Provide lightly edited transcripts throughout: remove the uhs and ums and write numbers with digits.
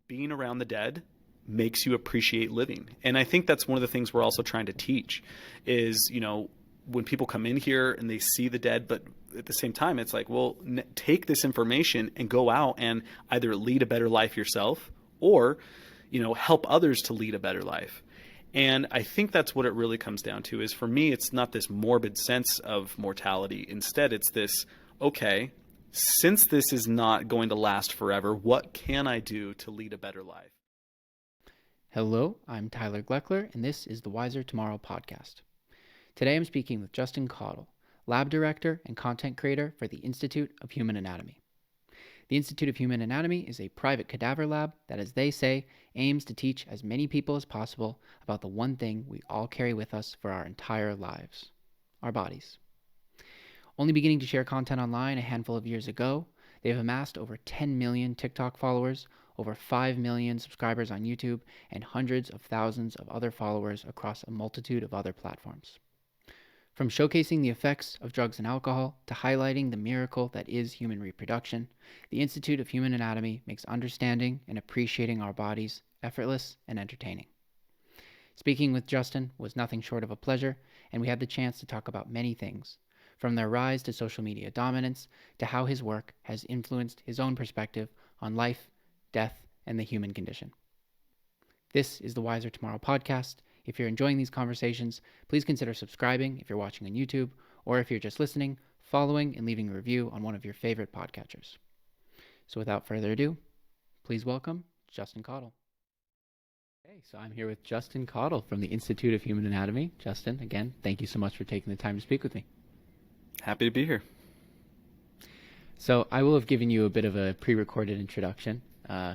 being around the dead makes you appreciate living. And I think that's one of the things we're also trying to teach is, when people come in here and they see the dead, but at the same time, it's like, well, take this information and go out and either lead a better life yourself or, help others to lead a better life. And I think that's what it really comes down to is, for me, it's not this morbid sense of mortality. Instead, it's this, okay, since this is not going to last forever, what can I do to lead a better life? Hello, I'm Tyler Gleckler, and this is the Wiser Tomorrow podcast. Today I'm speaking with Justin Cottle, Lab Director and Content Creator for the Institute of Human Anatomy. The Institute of Human Anatomy is a private cadaver lab that, as they say, aims to teach as many people as possible about the one thing we all carry with us for our entire lives, our bodies. Only beginning to share content online a handful of years ago, they have amassed over 10 million TikTok followers, over 5 million subscribers on YouTube, and hundreds of thousands of other followers across a multitude of other platforms. From showcasing the effects of drugs and alcohol to highlighting the miracle that is human reproduction, the Institute of Human Anatomy makes understanding and appreciating our bodies effortless and entertaining. Speaking with Justin was nothing short of a pleasure, and we had the chance to talk about many things, from their rise to social media dominance to how his work has influenced his own perspective on life, death, and the human condition. This is the Wiser Tomorrow podcast. If you're enjoying these conversations, please consider subscribing if you're watching on YouTube, or if you're just listening, following and leaving a review on one of your favorite podcatchers. So without further ado, please welcome Justin Cottle. Okay, so I'm here with Justin Cottle from the Institute of Human Anatomy. Justin, again, thank you so much for taking the time to speak with me. Happy to be here. So I will have given you a bit of a pre-recorded introduction,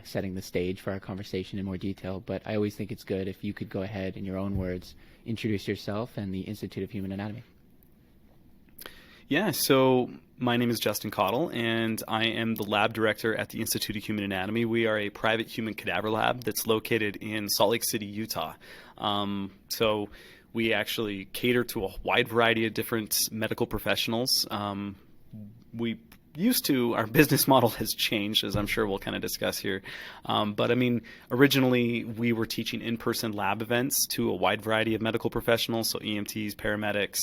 setting the stage for our conversation in more detail, but I always think it's good if you could go ahead, in your own words, introduce yourself and the Institute of Human Anatomy. Yeah, so my name is Justin Cottle, and I am the lab director at the Institute of Human Anatomy. We are a private human cadaver lab that's located in Salt Lake City, Utah. So we actually cater to a wide variety of different medical professionals. Our business model has changed, as I'm sure we'll kind of discuss here. But originally we were teaching in-person lab events to a wide variety of medical professionals, so EMTs, paramedics,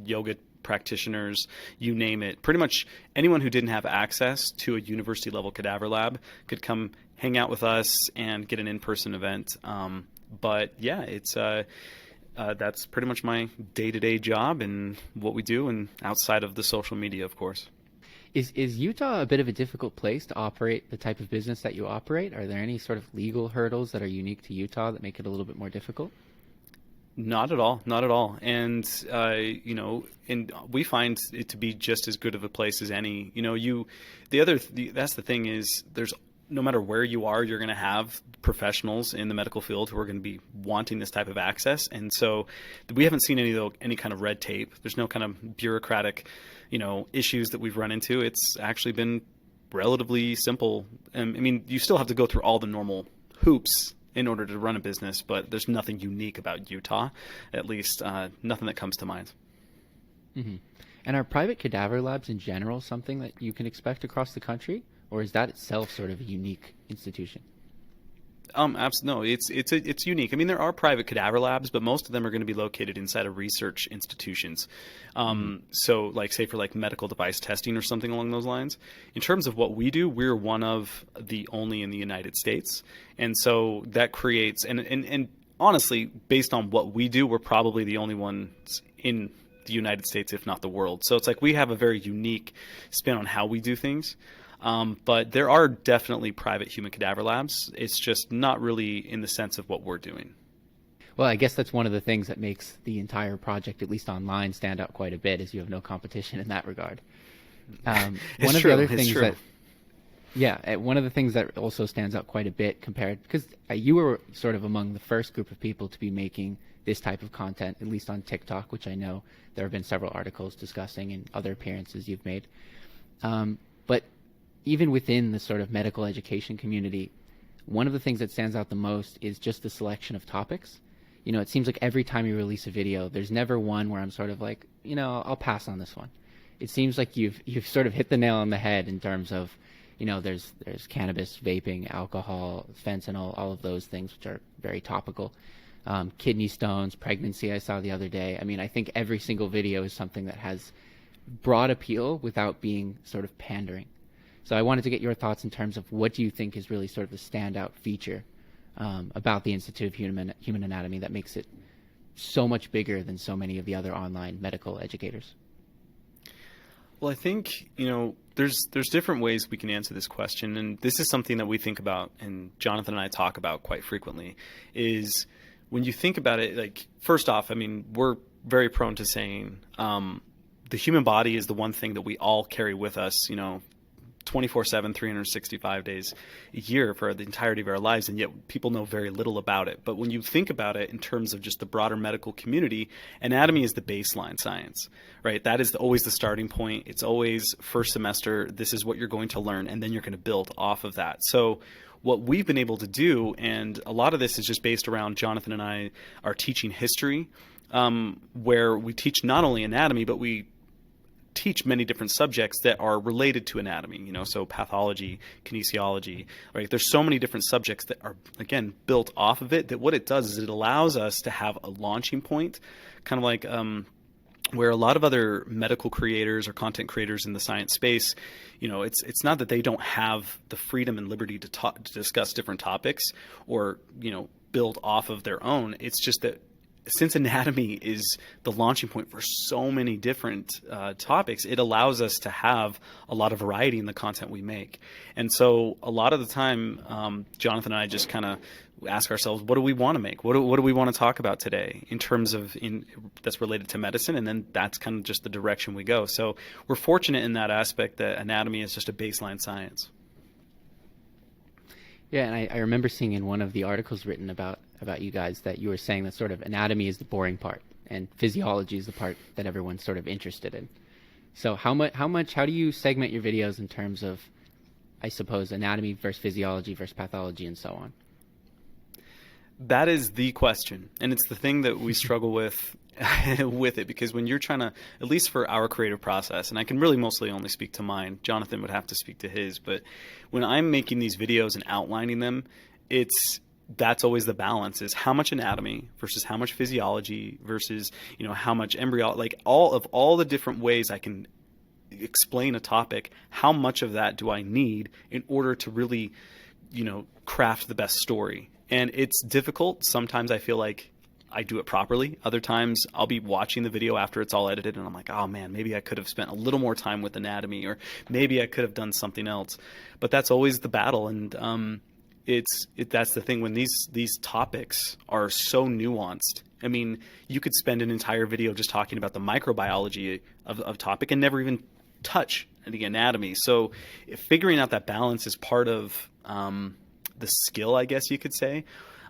yoga practitioners, you name it. Pretty much anyone who didn't have access to a university level cadaver lab could come hang out with us and get an in-person event. But yeah, it's that's pretty much my day-to-day job and what we do, and outside of the social media, of course. Is Utah a bit of a difficult place to operate the type of business that you operate? Are there any sort of legal hurdles that are unique to Utah that make it a little bit more difficult? Not at all, not at all. And, and we find it to be just as good of a place as any. That's the thing is, no matter where you are, you're going to have professionals in the medical field who are going to be wanting this type of access. And so we haven't seen any kind of red tape. There's no kind of bureaucratic, issues that we've run into. It's actually been relatively simple. You still have to go through all the normal hoops in order to run a business, but there's nothing unique about Utah, at least nothing that comes to mind. Mm-hmm. And are private cadaver labs in general something that you can expect across the country? Or is that itself sort of a unique institution? No, it's unique. There are private cadaver labs, but most of them are going to be located inside of research institutions. So like, say for like medical device testing or something along those lines. In terms of what we do, we're one of the only in the United States. And so that creates, and honestly, based on what we do, we're probably the only ones in the United States, if not the world. So it's like we have a very unique spin on how we do things. But there are definitely private human cadaver labs. It's just not really in the sense of what we're doing. Well, I guess that's one of the things that makes the entire project, at least online, stand out quite a bit, is you have no competition in that regard. One of the things that also stands out quite a bit compared, because you were sort of among the first group of people to be making this type of content, at least on TikTok, which I know there have been several articles discussing and other appearances you've made. But even within the sort of medical education community, one of the things that stands out the most is just the selection of topics. It seems like every time you release a video, there's never one where I'm sort of like, I'll pass on this one. It seems like you've sort of hit the nail on the head in terms of, there's cannabis, vaping, alcohol, fentanyl, all of those things which are very topical. Kidney stones, pregnancy I saw the other day. I mean, I think every single video is something that has broad appeal without being sort of pandering. So I wanted to get your thoughts in terms of what do you think is really sort of the standout feature about the Institute of Human Anatomy that makes it so much bigger than so many of the other online medical educators? Well, I think, there's different ways we can answer this question, and this is something that we think about, and Jonathan and I talk about quite frequently, is when you think about it, like, first off, I mean, we're very prone to saying the human body is the one thing that we all carry with us, 24/7, 365 days a year for the entirety of our lives, and yet people know very little about it. But when you think about it in terms of just the broader medical community, anatomy is the baseline science, right? That is always the starting point. It's always first semester, this is what you're going to learn, and then you're going to build off of that. So what we've been able to do, and a lot of this is just based around Jonathan and I are teaching history, where we teach not only anatomy, but we teach many different subjects that are related to anatomy, so pathology, kinesiology, right? There's so many different subjects that are, again, built off of it, that what it does is it allows us to have a launching point, kind of like where a lot of other medical creators or content creators in the science space, it's not that they don't have the freedom and liberty to discuss different topics or, build off of their own. It's just that since anatomy is the launching point for so many different topics, it allows us to have a lot of variety in the content we make. And so a lot of the time, Jonathan and I just kind of ask ourselves, what do we want to make? What do we want to talk about today in terms of that's related to medicine? And then that's kind of just the direction we go. So we're fortunate in that aspect that anatomy is just a baseline science. Yeah, and I remember seeing in one of the articles written about you guys that you were saying that sort of anatomy is the boring part and physiology is the part that everyone's sort of interested in. So how do you segment your videos in terms of, I suppose, anatomy versus physiology versus pathology and so on? That is the question, and it's the thing that we struggle with it, because when you're trying to, at least for our creative process, and I can really mostly only speak to mine, Jonathan would have to speak to his, but when I'm making these videos and outlining them, that's always the balance, is how much anatomy versus how much physiology versus, how much embryology, like all the different ways I can explain a topic, how much of that do I need in order to really, craft the best story. And it's difficult. Sometimes I feel like I do it properly. Other times I'll be watching the video after it's all edited and I'm like, oh man, maybe I could have spent a little more time with anatomy, or maybe I could have done something else. But that's always the battle. And that's the thing when these topics are so nuanced. I mean, you could spend an entire video just talking about the microbiology of topic and never even touch the anatomy. So figuring out that balance is part of the skill, I guess you could say.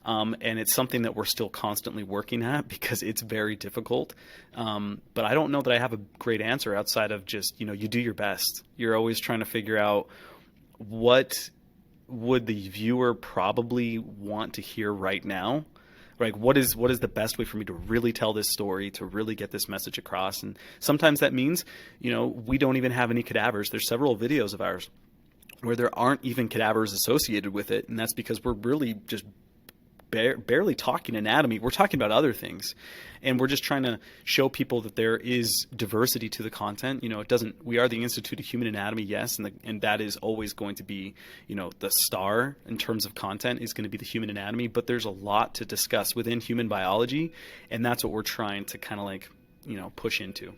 And it's something that we're still constantly working at because it's very difficult. But I don't know that I have a great answer outside of just, you do your best. You're always trying to figure out what would the viewer probably want to hear right now. Like, what is the best way for me to really tell this story, to really get this message across? And sometimes that means, we don't even have any cadavers. There's several videos of ours where there aren't even cadavers associated with it. And that's because we're really just barely talking anatomy. We're talking about other things. And we're just trying to show people that there is diversity to the content. We are the Institute of Human Anatomy, yes, and that is always going to be, the star in terms of content is going to be the human anatomy, but there's a lot to discuss within human biology, and that's what we're trying to kind of push into.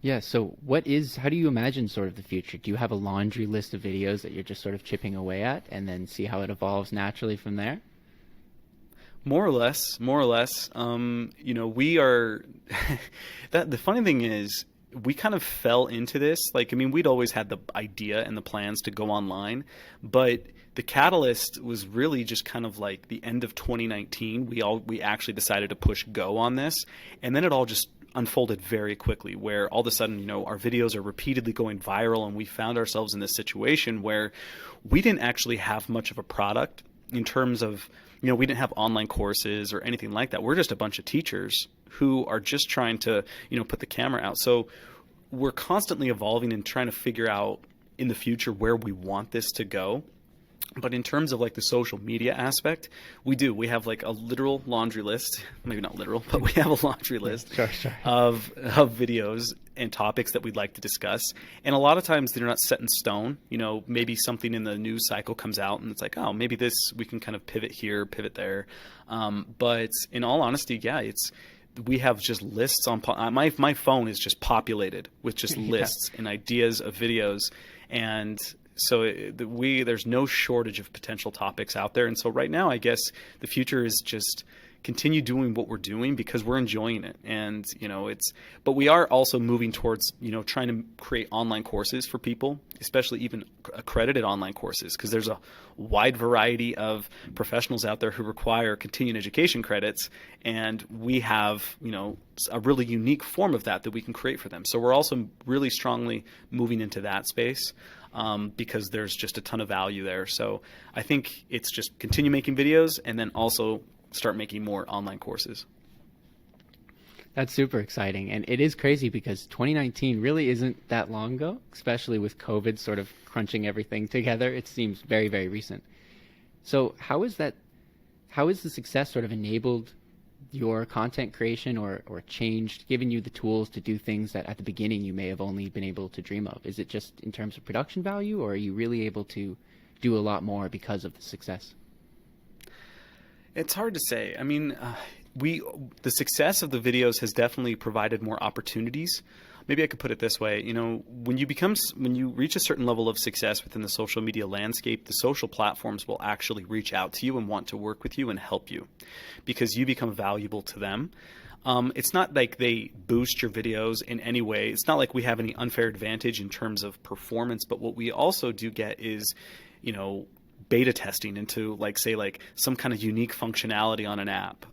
Yeah, so how do you imagine sort of the future? Do you have a laundry list of videos that you're just sort of chipping away at and then see how it evolves naturally from there? More or less. We are, the funny thing is, we kind of fell into this. We'd always had the idea and the plans to go online, but the catalyst was really just kind of like the end of 2019. We actually decided to push go on this, and then it all just unfolded very quickly, where all of a sudden, our videos are repeatedly going viral, and we found ourselves in this situation where we didn't actually have much of a product in terms of, we didn't have online courses or anything like that. We're just a bunch of teachers who are just trying to, put the camera out. So we're constantly evolving and trying to figure out in the future where we want this to go. But in terms of like the social media aspect, we have like a literal laundry list, maybe not literal, but we have a laundry list Sure. of videos and topics that we'd like to discuss. And a lot of times they're not set in stone. Maybe something in the news cycle comes out and it's like, oh, maybe we can kind of pivot here, pivot there. But in all honesty, yeah, we have just lists on my phone is just populated with just lists and ideas of videos. And so there's no shortage of potential topics out there. And so right now, I guess the future is just continue doing what we're doing because we're enjoying it. And, but we are also moving towards, trying to create online courses for people, especially even accredited online courses, because there's a wide variety of professionals out there who require continuing education credits. And we have, a really unique form of that we can create for them. So we're also really strongly moving into that space. Because there's just a ton of value there. So I think it's just continue making videos and then also start making more online courses. That's super exciting. And it is crazy because 2019 really isn't that long ago, especially with COVID sort of crunching everything together. It seems very, very recent. So how is the success sort of enabled your content creation or changed, given you the tools to do things that at the beginning you may have only been able to dream of? Is it just in terms of production value, or are you really able to do a lot more because of the success? It's hard to say. I mean, the success of the videos has definitely provided more opportunities. Maybe I could put it this way, when you reach a certain level of success within the social media landscape, the social platforms will actually reach out to you and want to work with you and help you because you become valuable to them. It's not like they boost your videos in any way. It's not like we have any unfair advantage in terms of performance, but what we also do get is, beta testing into say some kind of unique functionality on an app.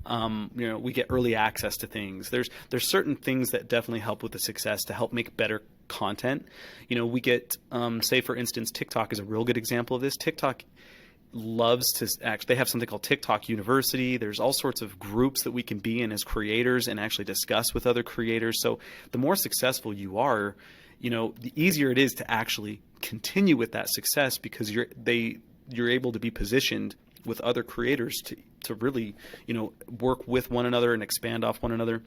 We get early access to things. There's certain things that definitely help with the success to help make better content. We get, say for instance, TikTok is a real good example of this. TikTok loves to they have something called TikTok University. There's all sorts of groups that we can be in as creators and actually discuss with other creators. So the more successful you are, the easier it is to actually continue with that success because you're able to be positioned with other creators to really, work with one another and expand off one another.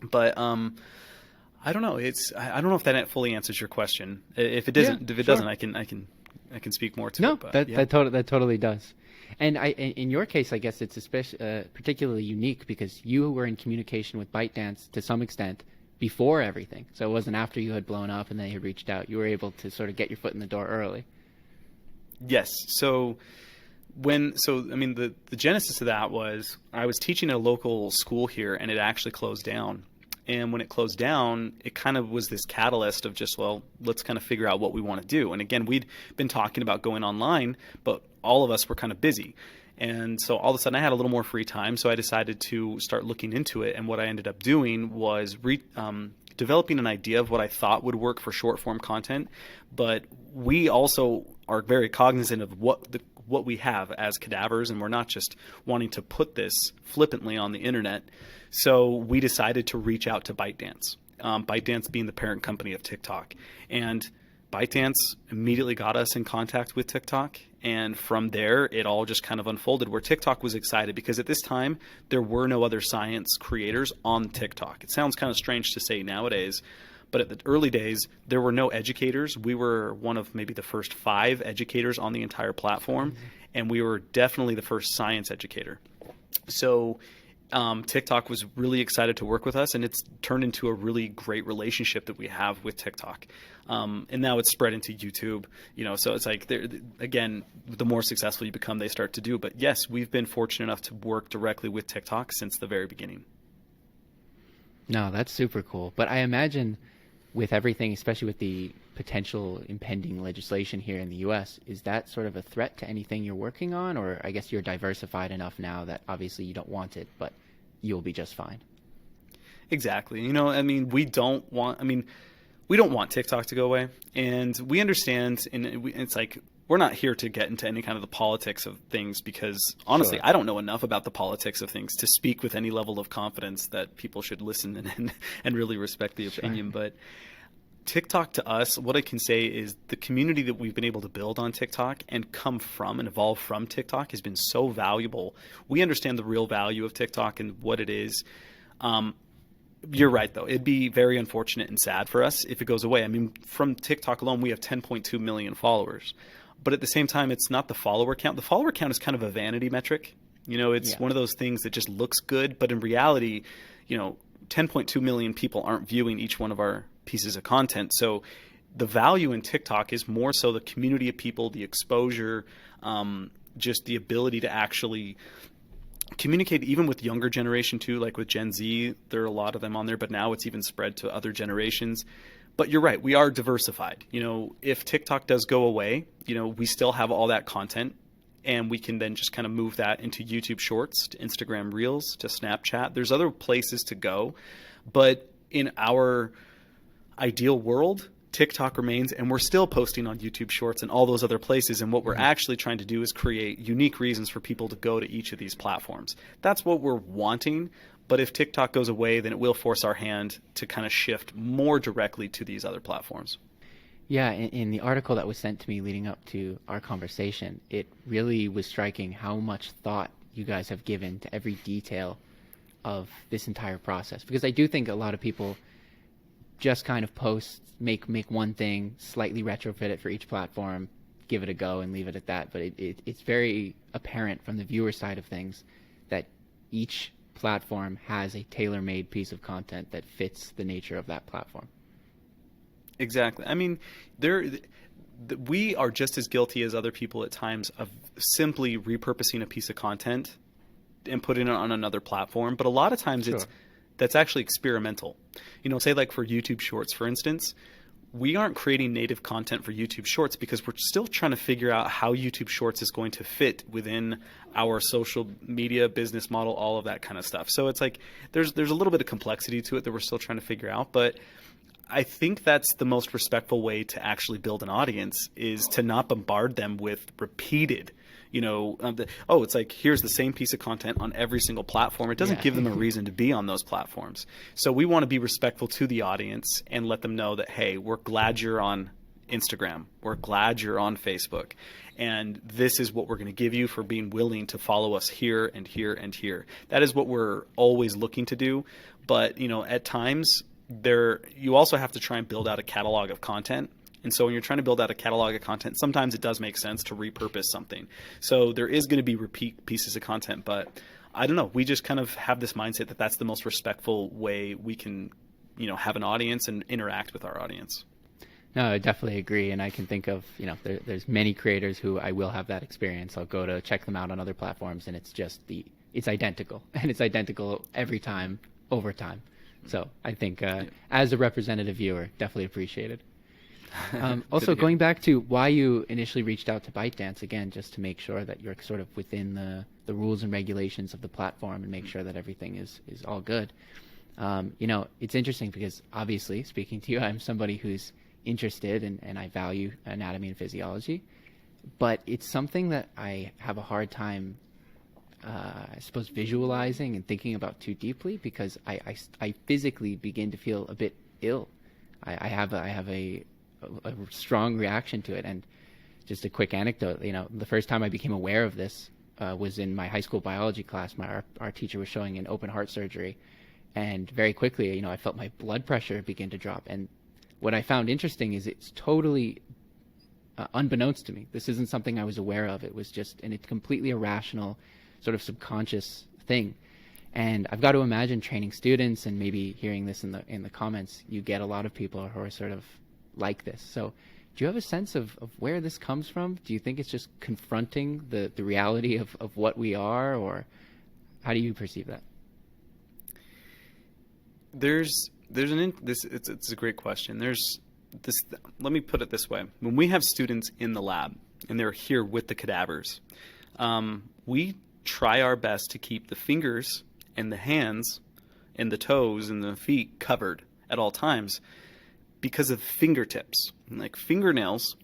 But I don't know. I don't know if that fully answers your question. If it doesn't, doesn't, I can speak more to it. But, that totally does. And in your case, I guess it's particularly unique because you were in communication with ByteDance to some extent before everything. So it wasn't after you had blown up and they had reached out. You were able to sort of get your foot in the door early. Yes. So the genesis of that was I was teaching at a local school here and it actually closed down. And when it closed down, it kind of was this catalyst of just, well, let's kind of figure out what we want to do. And again, we'd been talking about going online, but all of us were kind of busy. And so all of a sudden I had a little more free time. So I decided to start looking into it. And what I ended up doing was developing an idea of what I thought would work for short form content. But we also are very cognizant of what we have as cadavers, and we're not just wanting to put this flippantly on the internet. So we decided to reach out to ByteDance, ByteDance being the parent company of TikTok. And ByteDance immediately got us in contact with TikTok. And from there, it all just kind of unfolded where TikTok was excited because at this time, there were no other science creators on TikTok. It sounds kind of strange to say nowadays, but at the early days, there were no educators. We were one of maybe the first 5 educators on the entire platform, and we were definitely the first science educator. So TikTok was really excited to work with us, and it's turned into a really great relationship that we have with TikTok. And now it's spread into YouTube, so it's like, again, the more successful you become, they start to do. But yes, we've been fortunate enough to work directly with TikTok since the very beginning. No, that's super cool. But I imagine with everything, especially with the potential impending legislation here in the U.S., is that sort of a threat to anything you're working on? Or I guess you're diversified enough now that obviously you don't want it, but you'll be just fine. Exactly. We don't want TikTok to go away. And we understand, and it's like, we're not here to get into any kind of the politics of things because honestly, Sure. I don't know enough about the politics of things to speak with any level of confidence that people should listen and really respect the opinion. But TikTok to us, what I can say is the community that we've been able to build on TikTok and come from and evolve from TikTok has been so valuable. We understand the real value of TikTok and what it is. You're right, though. It'd be very unfortunate and sad for us if it goes away. I mean, from TikTok alone, we have 10.2 million followers. But at the same time, it's not the follower count. The follower count is kind of a vanity metric. It's one of those things that just looks good. But in reality, 10.2 million people aren't viewing each one of our pieces of content. So the value in TikTok is more so the community of people, the exposure, just the ability to actually communicate even with younger generation too, like with Gen Z. There are a lot of them on there, but now it's even spread to other generations. But you're right, we are diversified. If TikTok does go away, we still have all that content, and we can then just kind of move that into YouTube Shorts, to Instagram Reels, to Snapchat. There's other places to go, but in our ideal world, TikTok remains, and we're still posting on YouTube Shorts and all those other places. And what we're actually trying to do is create unique reasons for people to go to each of these platforms. That's what we're wanting. But if TikTok goes away, then it will force our hand to kind of shift more directly to these other platforms. Yeah, in the article that was sent to me leading up to our conversation, it really was striking how much thought you guys have given to every detail of this entire process. Because I do think a lot of people just kind of post, make one thing, slightly retrofit it for each platform, give it a go and leave it at that. But it's very apparent from the viewer side of things that each platform has a tailor-made piece of content that fits the nature of that platform. Exactly. I mean, we are just as guilty as other people at times of simply repurposing a piece of content and putting it on another platform. But a lot of times that's actually experimental. Say like for YouTube Shorts, for instance, we aren't creating native content for YouTube Shorts because we're still trying to figure out how YouTube Shorts is going to fit within our social media business model, all of that kind of stuff. So it's like there's a little bit of complexity to it that we're still trying to figure out. But I think that's the most respectful way to actually build an audience, is to not bombard them with repeated, it's like, here's the same piece of content on every single platform. It doesn't give them a reason to be on those platforms. So we want to be respectful to the audience and let them know that, hey, we're glad you're on Instagram. We're glad you're on Facebook. And this is what we're going to give you for being willing to follow us here and here and here. That is what we're always looking to do. But, at times you also have to try and build out a catalog of content. And so when you're trying to build out a catalog of content, sometimes it does make sense to repurpose something. So there is going to be repeat pieces of content, but I don't know. We just kind of have this mindset that that's the most respectful way we can, have an audience and interact with our audience. No, I definitely agree. And I can think of, there's many creators who I will have that experience. I'll go to check them out on other platforms, and it's just it's identical. And it's identical every time, over time. So I think as a representative viewer, definitely appreciated. Also, going back to why you initially reached out to ByteDance, again, just to make sure that you're sort of within the rules and regulations of the platform and make sure that everything is all good. It's interesting because obviously, speaking to you, I'm somebody who's interested and I value anatomy and physiology, but it's something that I have a hard time, I suppose, visualizing and thinking about too deeply, because I physically begin to feel a bit ill. I have a strong reaction to it. And just a quick anecdote, the first time I became aware of this was in my high school biology class. Our teacher was showing an open heart surgery, and very quickly, I felt my blood pressure begin to drop. And what I found interesting is it's totally unbeknownst to me. This isn't something I was aware of. It was just a completely irrational, sort of subconscious thing. And I've got to imagine training students and maybe hearing this in the comments, you get a lot of people who are sort of like this. So do you have a sense of where this comes from? Do you think it's just confronting the reality of what we are, or how do you perceive that? It's a great question. Let me put it this way. When we have students in the lab and they're here with the cadavers, we try our best to keep the fingers and the hands and the toes and the feet covered at all times, because of fingertips. Like fingernails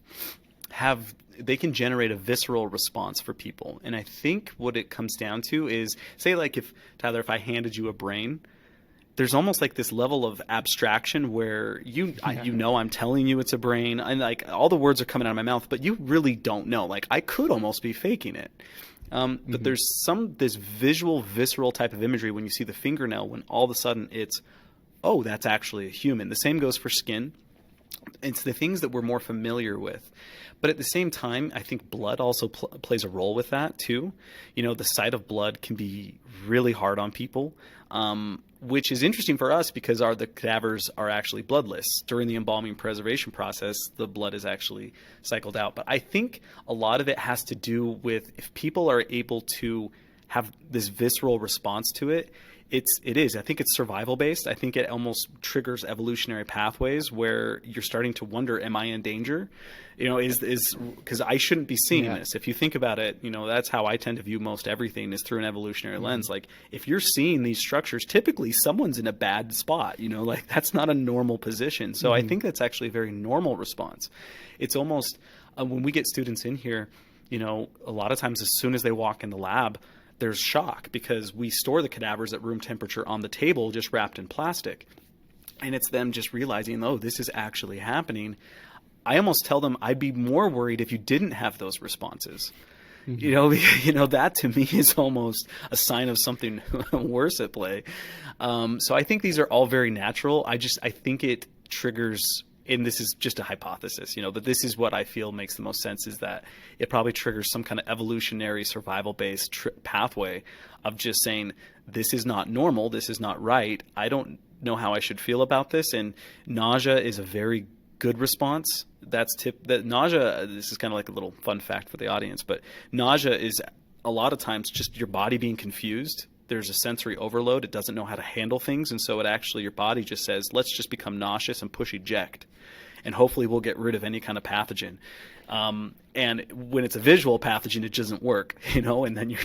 they can generate a visceral response for people. And I think what it comes down to is, say like if I handed you a brain, there's almost like this level of abstraction where I'm telling you it's a brain, and like all the words are coming out of my mouth, but you really don't know. Like I could almost be faking it. But there's this visual, visceral type of imagery when you see the fingernail, when all of a sudden it's, oh, that's actually a human. The same goes for skin. It's the things that we're more familiar with. But at the same time, I think blood also plays a role with that too. The sight of blood can be really hard on people, which is interesting for us because the cadavers are actually bloodless. During the embalming preservation process, the blood is actually cycled out. But I think a lot of it has to do with if people are able to have this visceral response to it. I think it's survival based. I think it almost triggers evolutionary pathways where you're starting to wonder, am I in danger? Is because I shouldn't be seeing this. If you think about it, that's how I tend to view most everything, is through an evolutionary lens. Like if you're seeing these structures, typically someone's in a bad spot, like that's not a normal position. So I think that's actually a very normal response. It's almost when we get students in here, a lot of times as soon as they walk in the lab, there's shock because we store the cadavers at room temperature on the table, just wrapped in plastic. And it's them just realizing, oh, this is actually happening. I almost tell them I'd be more worried if you didn't have those responses. That to me is almost a sign of something worse at play. So I think these are all very natural. I think it triggers, and this is just a hypothesis, but this is what I feel makes the most sense, is that it probably triggers some kind of evolutionary survival-based pathway of just saying, this is not normal, this is not right, I don't know how I should feel about this. And nausea is a very good response. Nausea, this is kind of like a little fun fact for the audience, but nausea is a lot of times just your body being confused. There's a sensory overload. It doesn't know how to handle things. And so your body just says, let's just become nauseous and push eject. And hopefully we'll get rid of any kind of pathogen. And when it's a visual pathogen, it doesn't work, and then you're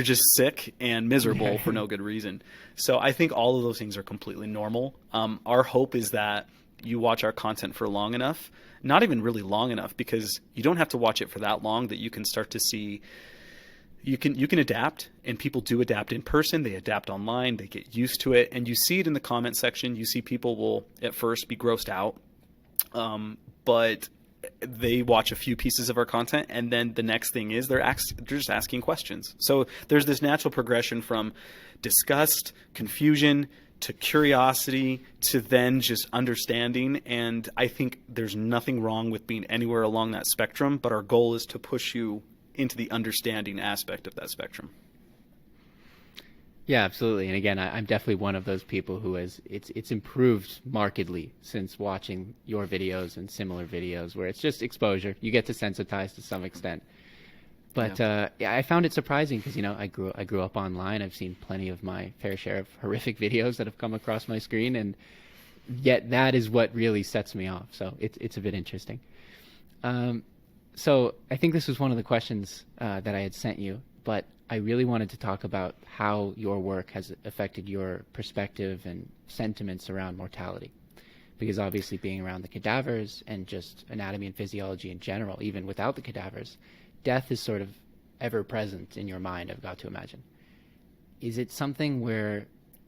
just sick and miserable for no good reason. So I think all of those things are completely normal. Our hope is that you watch our content for long enough, not even really long enough, because you don't have to watch it for that long, that you can start to see you can adapt, and people do adapt in person. They adapt online. They get used to it, and you see it in the comment section. You see people will at first be grossed out, but they watch a few pieces of our content, and then the next thing is they're just asking questions. So there's this natural progression from disgust, confusion, to curiosity, to then just understanding. And I think there's nothing wrong with being anywhere along that spectrum, but our goal is to push you into the understanding aspect of that spectrum. Yeah, absolutely. And again, I'm definitely one of those people who it's improved markedly since watching your videos and similar videos, where it's just exposure. You get to sensitize to some extent. But I found it surprising because, I grew up online. I've seen plenty of my fair share of horrific videos that have come across my screen, and yet that is what really sets me off. So it's a bit interesting. So I think this was one of the questions that I had sent you, but I really wanted to talk about how your work has affected your perspective and sentiments around mortality. Because obviously being around the cadavers and just anatomy and physiology in general, even without the cadavers, death is sort of ever present in your mind, I've got to imagine. Is it something where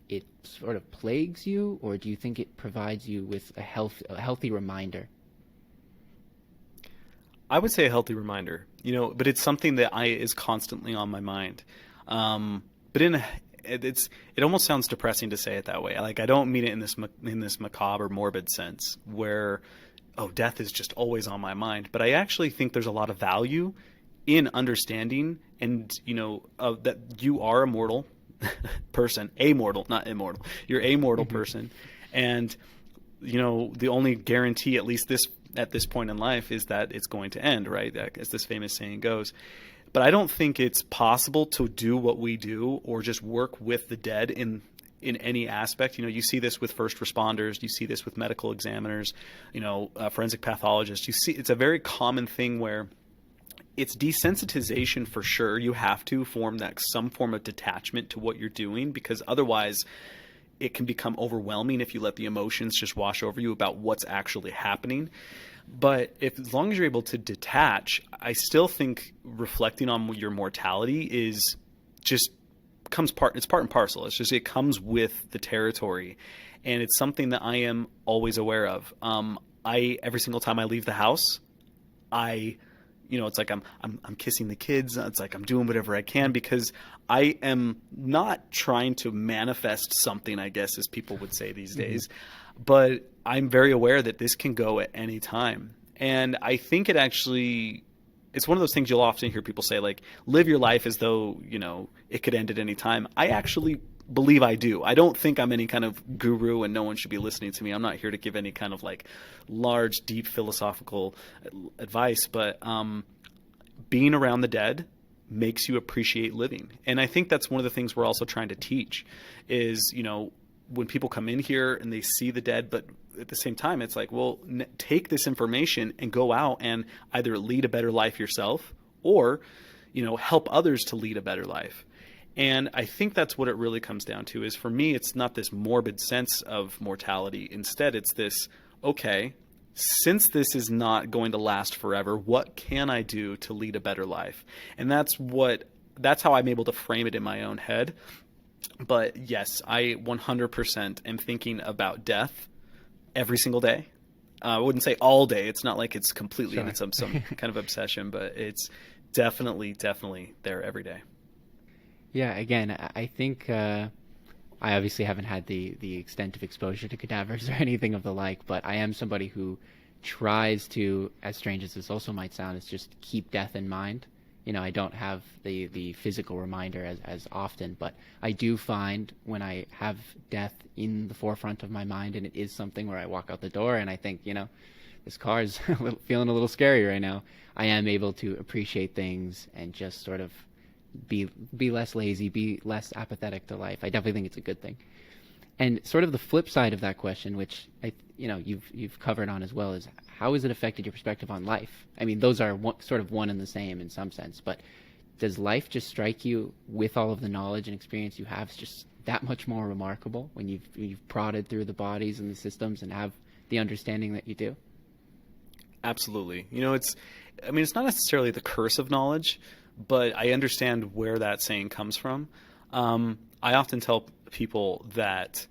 it sort of plagues you, or do you think it provides you with a healthy reminder? I would say a healthy reminder, but it's something that is constantly on my mind. But it almost sounds depressing to say it that way. Like I don't mean it in this macabre, morbid sense where, oh, death is just always on my mind. But I actually think there's a lot of value in understanding and that you are a mortal person, amortal, not immortal. You're a mortal person, and the only guarantee, at least at this point in life, is that it's going to end, right? As this famous saying goes. But I don't think it's possible to do what we do or just work with the dead in any aspect. You see this with first responders. You see this with medical examiners, forensic pathologists. You see, it's a very common thing where it's desensitization for sure. You have to form some form of detachment to what you're doing, because otherwise it can become overwhelming if you let the emotions just wash over you about what's actually happening. But as long as you're able to detach, I still think reflecting on your mortality is just it's part and parcel. It's just, it comes with the territory, and it's something that I am always aware of. Every single time I leave the house, I, it's like I'm kissing the kids. It's like I'm doing whatever I can, because I am not trying to manifest something, I guess, as people would say these days, but I'm very aware that this can go at any time. And I think it's one of those things you'll often hear people say, like, live your life as though, it could end at any time. I actually believe I do. I don't think I'm any kind of guru and no one should be listening to me. I'm not here to give any kind of like large, deep philosophical advice, but being around the dead makes you appreciate living. And I think that's one of the things we're also trying to teach is, when people come in here and they see the dead, but at the same time, it's like, well, take this information and go out and either lead a better life yourself or, help others to lead a better life. And I think that's what it really comes down to is, for me, it's not this morbid sense of mortality. Instead, it's this, okay, since this is not going to last forever, what can I do to lead a better life? And that's how I'm able to frame it in my own head. But yes, I 100% am thinking about death every single day. I wouldn't say all day. It's not like it's completely in some kind of obsession, but it's definitely there every day. Yeah, again, I think I obviously haven't had the extent of exposure to cadavers or anything of the like, but I am somebody who tries to, as strange as this also might sound, is just keep death in mind. I don't have the physical reminder as often, but I do find when I have death in the forefront of my mind, and it is something where I walk out the door and I think, this car is feeling a little scary right now, I am able to appreciate things and just sort of be less lazy, be less apathetic to life. I definitely think it's a good thing. And sort of the flip side of that question, which you've covered on as well, is how has it affected your perspective on life? I mean, those are sort of one and the same in some sense, but does life just strike you with all of the knowledge and experience you have as just that much more remarkable when you've prodded through the bodies and the systems and have the understanding that you do? Absolutely. It's not necessarily the curse of knowledge, but I understand where that saying comes from. I often tell people that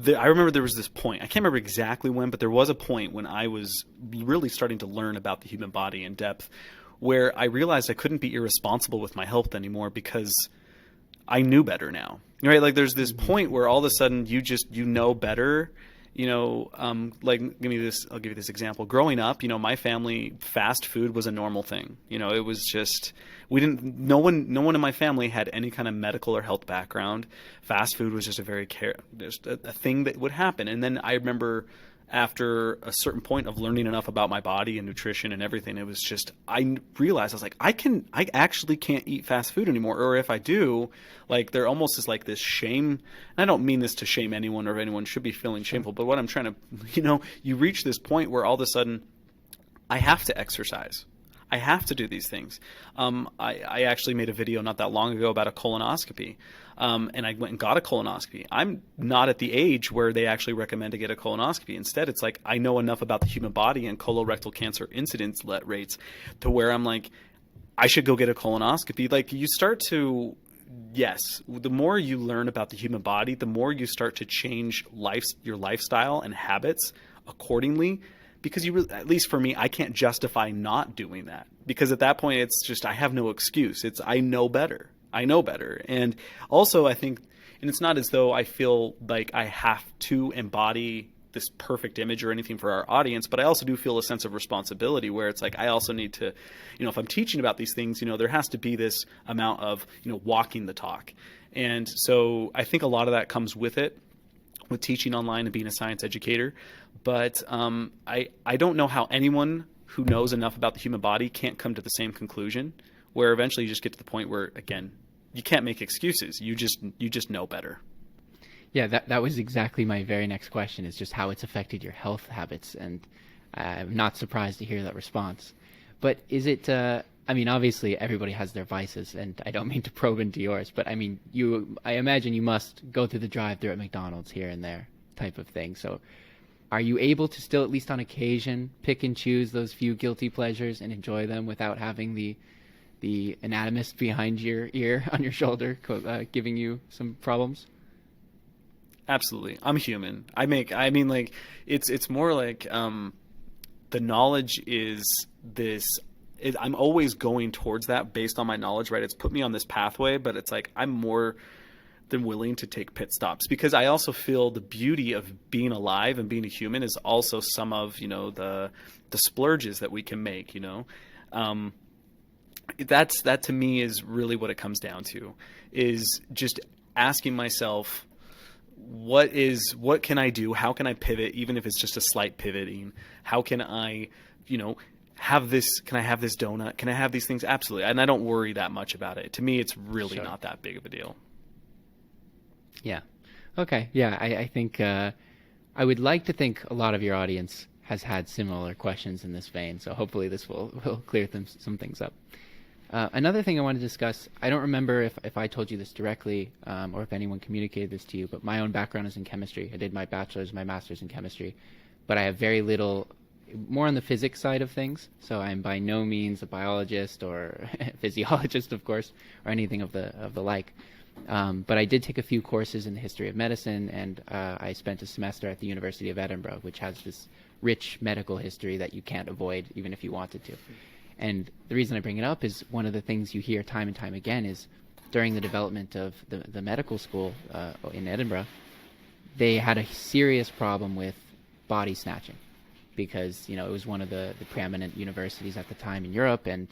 I remember there was this point, I can't remember exactly when, but there was a point when I was really starting to learn about the human body in depth, where I realized I couldn't be irresponsible with my health anymore because I knew better now. Right? Like there's this point where all of a sudden you know better. Like I'll give you this example. Growing up, my family, fast food was a normal thing. It was just, no one in my family had any kind of medical or health background. Fast food was just a thing that would happen. And then I remember after a certain point of learning enough about my body and nutrition and everything, it was just, I realized I was like, I actually can't eat fast food anymore. Or if I do, like there almost is like this shame. And I don't mean this to shame anyone or anyone should be feeling shameful, but what I'm trying to, you reach this point where all of a sudden I have to exercise. I have to do these things. I actually made a video not that long ago about a colonoscopy. And I went and got a colonoscopy. I'm not at the age where they actually recommend to get a colonoscopy. Instead, it's like I know enough about the human body and colorectal cancer incidence rates to where I'm like, I should go get a colonoscopy. Like you start to, yes, the more you learn about the human body, the more you start to change your lifestyle and habits accordingly. Because at least for me, I can't justify not doing that. Because at that point, it's just, I have no excuse. I know better. And also I think, and it's not as though I feel like I have to embody this perfect image or anything for our audience, but I also do feel a sense of responsibility where it's like, I also need to, if I'm teaching about these things, there has to be this amount of, walking the talk. And so I think a lot of that comes with it, with teaching online and being a science educator. But I don't know how anyone who knows enough about the human body can't come to the same conclusion, where eventually you just get to the point where, again, you can't make excuses. You just know better. Yeah, that was exactly my very next question, is just how it's affected your health habits. And I'm not surprised to hear that response. But is it, obviously everybody has their vices, and I don't mean to probe into yours, but I imagine you must go through the drive-thru at McDonald's here and there type of thing. So are you able to still, at least on occasion, pick and choose those few guilty pleasures and enjoy them without having the the anatomist behind your ear on your shoulder giving you some problems? Absolutely. I'm human. I mean, like, it's more like, the knowledge is this, I'm always going towards that based on my knowledge, right? It's put me on this pathway, but it's like, I'm more than willing to take pit stops because I also feel the beauty of being alive and being a human is also some of, the splurges that we can make, that to me is really what it comes down to, is just asking myself, what can I do? How can I pivot, even if it's just a slight pivoting? How can I, have this? Can I have this donut? Can I have these things? Absolutely. And I don't worry that much about it. To me, it's really Sure. not that big of a deal. Yeah. Okay. Yeah. I think I would like to think a lot of your audience has had similar questions in this vein. So hopefully this will clear some things up. Another thing I want to discuss, I don't remember if I told you this directly or if anyone communicated this to you, but my own background is in chemistry. I did my bachelor's, my master's in chemistry, but I have very little, more on the physics side of things. So I'm by no means a biologist or physiologist, of course, or anything of the like. But I did take a few courses in the history of medicine, and I spent a semester at the University of Edinburgh, which has this rich medical history that you can't avoid even if you wanted to. And the reason I bring it up is one of the things you hear time and time again is during the development of the medical school in Edinburgh, they had a serious problem with body snatching because, it was one of the preeminent universities at the time in Europe, and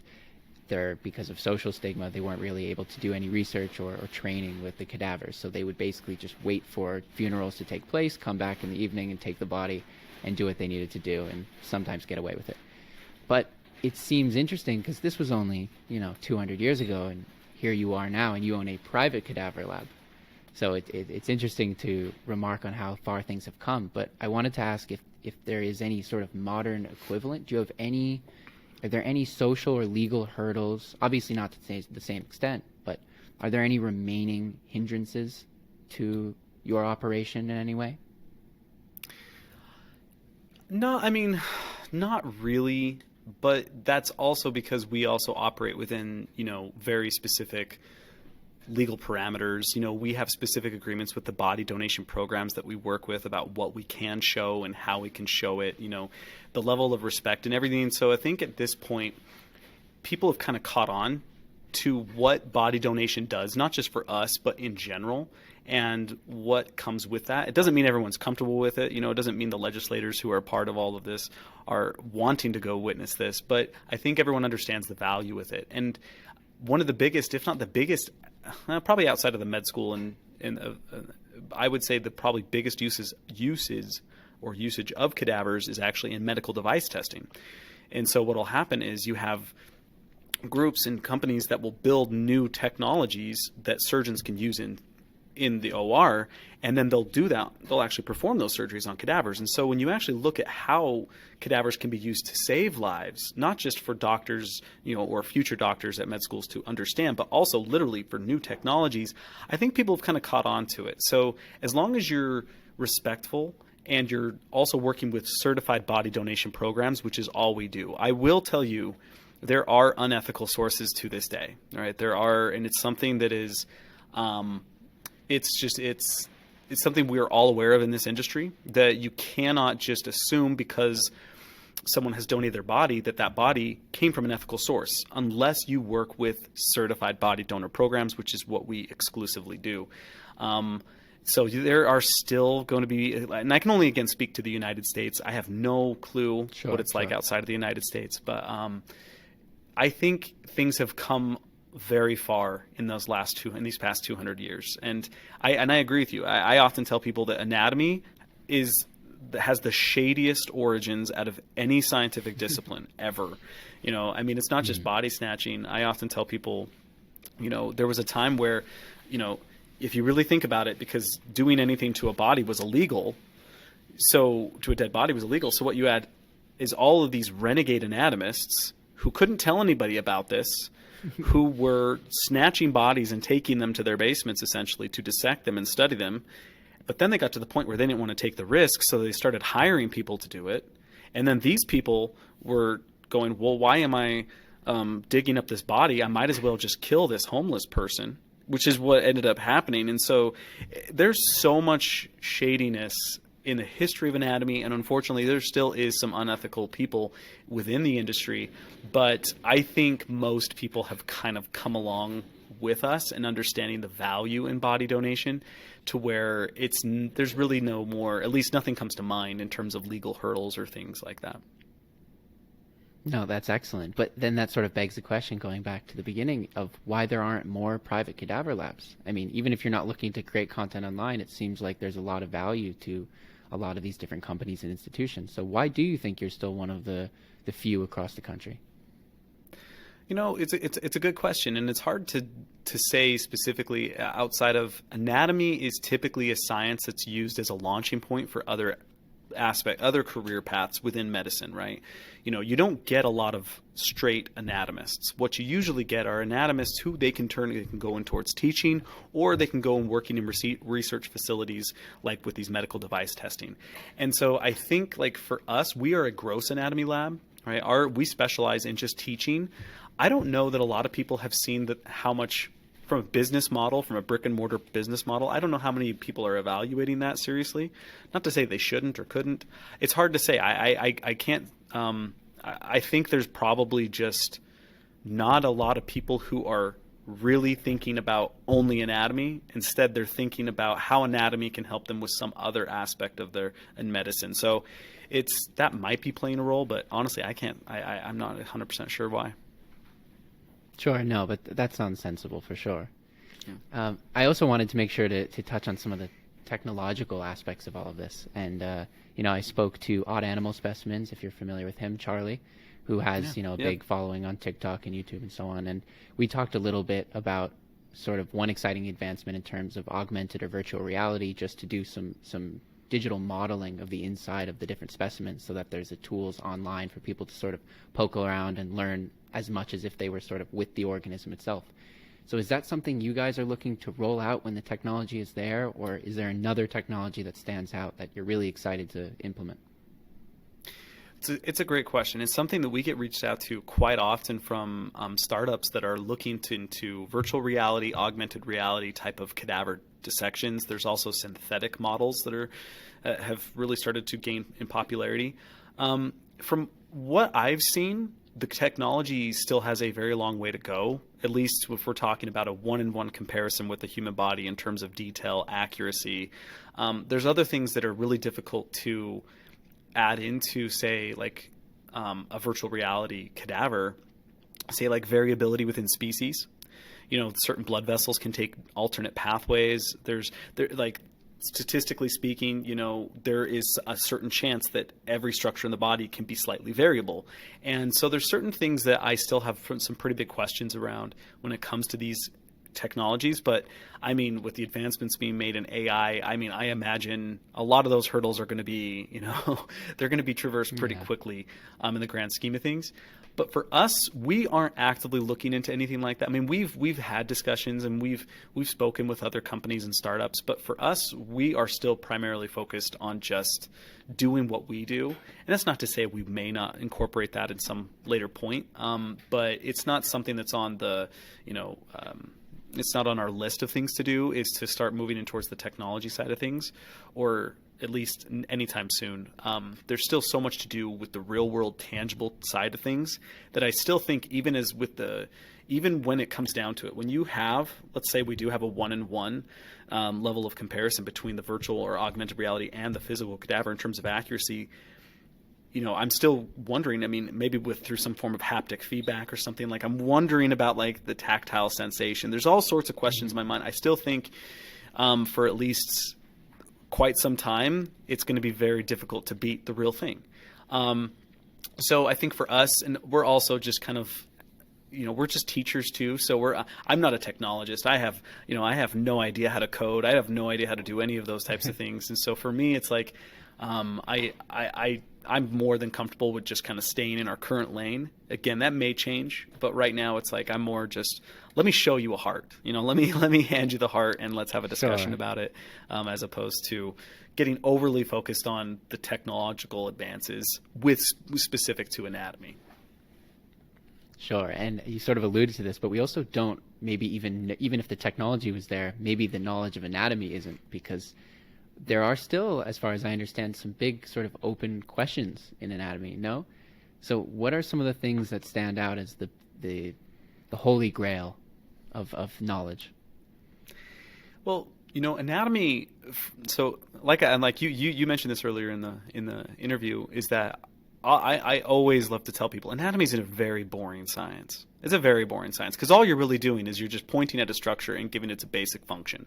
because of social stigma, they weren't really able to do any research or training with the cadavers. So they would basically just wait for funerals to take place, come back in the evening and take the body and do what they needed to do, and sometimes get away with it. But it seems interesting because this was only, 200 years ago, and here you are now, and you own a private cadaver lab. So it's interesting to remark on how far things have come. But I wanted to ask if there is any sort of modern equivalent. Are there any social or legal hurdles? Obviously not to the same extent, but are there any remaining hindrances to your operation in any way? No, I mean, not really, but that's also because we also operate within, very specific legal parameters. We have specific agreements with the body donation programs that we work with about what we can show and how we can show it, the level of respect and everything. So I think at this point, people have kind of caught on to what body donation does, not just for us, but in general, and what comes with that. It doesn't mean everyone's comfortable with it. It doesn't mean the legislators who are part of all of this are wanting to go witness this, but I think everyone understands the value with it. And one of the biggest, if not the biggest, probably outside of the med school, and I would say the probably biggest usage of cadavers is actually in medical device testing. And so what will happen is you have groups and companies that will build new technologies that surgeons can use in the OR, and then they'll do that. They'll actually perform those surgeries on cadavers. And so when you actually look at how cadavers can be used to save lives, not just for doctors, or future doctors at med schools to understand, but also literally for new technologies, I think people have kind of caught on to it. So as long as you're respectful and you're also working with certified body donation programs, which is all we do. I will tell you, there are unethical sources to this day. All right, there are, and it's something that is, it's something we are all aware of in this industry, that you cannot just assume because someone has donated their body that body came from an ethical source, unless you work with certified body donor programs, which is what we exclusively do. So there are still going to be, and I can only again speak to the United States. I have no clue what it's like outside of the United States, but I think things have come very far in these past 200 years, and I agree with you. I often tell people that anatomy has the shadiest origins out of any scientific discipline ever. It's not just body snatching. I often tell people, there was a time where, if you really think about it, because doing anything to a body was illegal, so to a dead body was illegal. So what you had is all of these renegade anatomists who couldn't tell anybody about this, who were snatching bodies and taking them to their basements essentially to dissect them and study them. But then they got to the point where they didn't want to take the risk, so they started hiring people to do it. And then these people were going, well, why am I digging up this body, I might as well just kill this homeless person, which is what ended up happening. And so there's so much shadiness in the history of anatomy, and unfortunately there still is some unethical people within the industry, but I think most people have kind of come along with us in understanding the value in body donation to where there's really no more, at least nothing comes to mind in terms of legal hurdles or things like that. No, that's excellent. But then that sort of begs the question, going back to the beginning, of why there aren't more private cadaver labs. I mean, even if you're not looking to create content online, it seems like there's a lot of value to a lot of these different companies and institutions. So why do you think you're still one of the few across the country? It's a good question, and it's hard to say specifically. Outside of anatomy is typically a science that's used as a launching point for other career paths within medicine, right? You don't get a lot of straight anatomists. What you usually get are anatomists who they can go in towards teaching, or they can go and working in research facilities like with these medical device testing. And so I think, like, for us, we are a gross anatomy lab, right? We specialize in just teaching. I don't know that a lot of people have seen how much from a business model, from a brick and mortar business model. I don't know how many people are evaluating that seriously. Not to say they shouldn't or couldn't. It's hard to say. I can't. I think there's probably just not a lot of people who are really thinking about only anatomy. Instead, they're thinking about how anatomy can help them with some other aspect of their in medicine. So that might be playing a role, but honestly, I'm not 100% sure why. Sure, no, but that sounds sensible for sure. Yeah. I also wanted to make sure to touch on some of the technological aspects of all of this. And, I spoke to Odd Animal Specimens, if you're familiar with him, Charlie, who has, a big following on TikTok and YouTube and so on. And we talked a little bit about sort of one exciting advancement in terms of augmented or virtual reality, just to do some digital modeling of the inside of the different specimens, so that there's tools online for people to sort of poke around and learn as much as if they were sort of with the organism itself. So is that something you guys are looking to roll out when the technology is there, or is there another technology that stands out that you're really excited to implement? It's a great question. It's something that we get reached out to quite often from startups that are looking into virtual reality, augmented reality type of cadaver dissections. There's also synthetic models that have really started to gain in popularity. From what I've seen, the technology still has a very long way to go, at least if we're talking about a one-in-one comparison with the human body in terms of detail, accuracy. There's other things that are really difficult to add into, say, like a virtual reality cadaver, say like variability within species. Certain blood vessels can take alternate pathways. Statistically speaking, there is a certain chance that every structure in the body can be slightly variable. And so there's certain things that I still have some pretty big questions around when it comes to these technologies. But I mean, with the advancements being made in AI, I imagine a lot of those hurdles are going to be, they're going to be traversed pretty quickly in the grand scheme of things. But for us, we aren't actively looking into anything like that. I mean, we've had discussions and we've spoken with other companies and startups. But for us, we are still primarily focused on just doing what we do. And that's not to say we may not incorporate that in some later point. But it's not something that's on the, it's not on our list of things to do, is to start moving in towards the technology side of things, or at least anytime soon. There's still so much to do with the real world tangible side of things that I still think, even when it comes down to it, when you have, let's say we do have a one-in-one level of comparison between the virtual or augmented reality and the physical cadaver in terms of accuracy, I'm still wondering, maybe through some form of haptic feedback or something, like I'm wondering about like the tactile sensation. There's all sorts of questions in my mind. I still think for at least quite some time, it's going to be very difficult to beat the real thing. So I think for us, and we're also just kind of, we're just teachers too. So I'm not a technologist. I have no idea how to code. I have no idea how to do any of those types of things. And so for me, it's like, I'm more than comfortable with just kind of staying in our current lane. Again, that may change, but right now it's like I'm more just, let me show you a heart. Let me hand you the heart and let's have a discussion about it, as opposed to getting overly focused on the technological advances with specific to anatomy. Sure, and you sort of alluded to this, but we also don't maybe even if the technology was there, maybe the knowledge of anatomy isn't, because there are still, as far as I understand, some big sort of open questions in anatomy. No, so what are some of the things that stand out as the holy grail of knowledge? Well, anatomy. So, like you mentioned this earlier in the interview, is that I always love to tell people anatomy is a very boring science. It's a very boring science because all you're really doing is you're just pointing at a structure and giving it a basic function.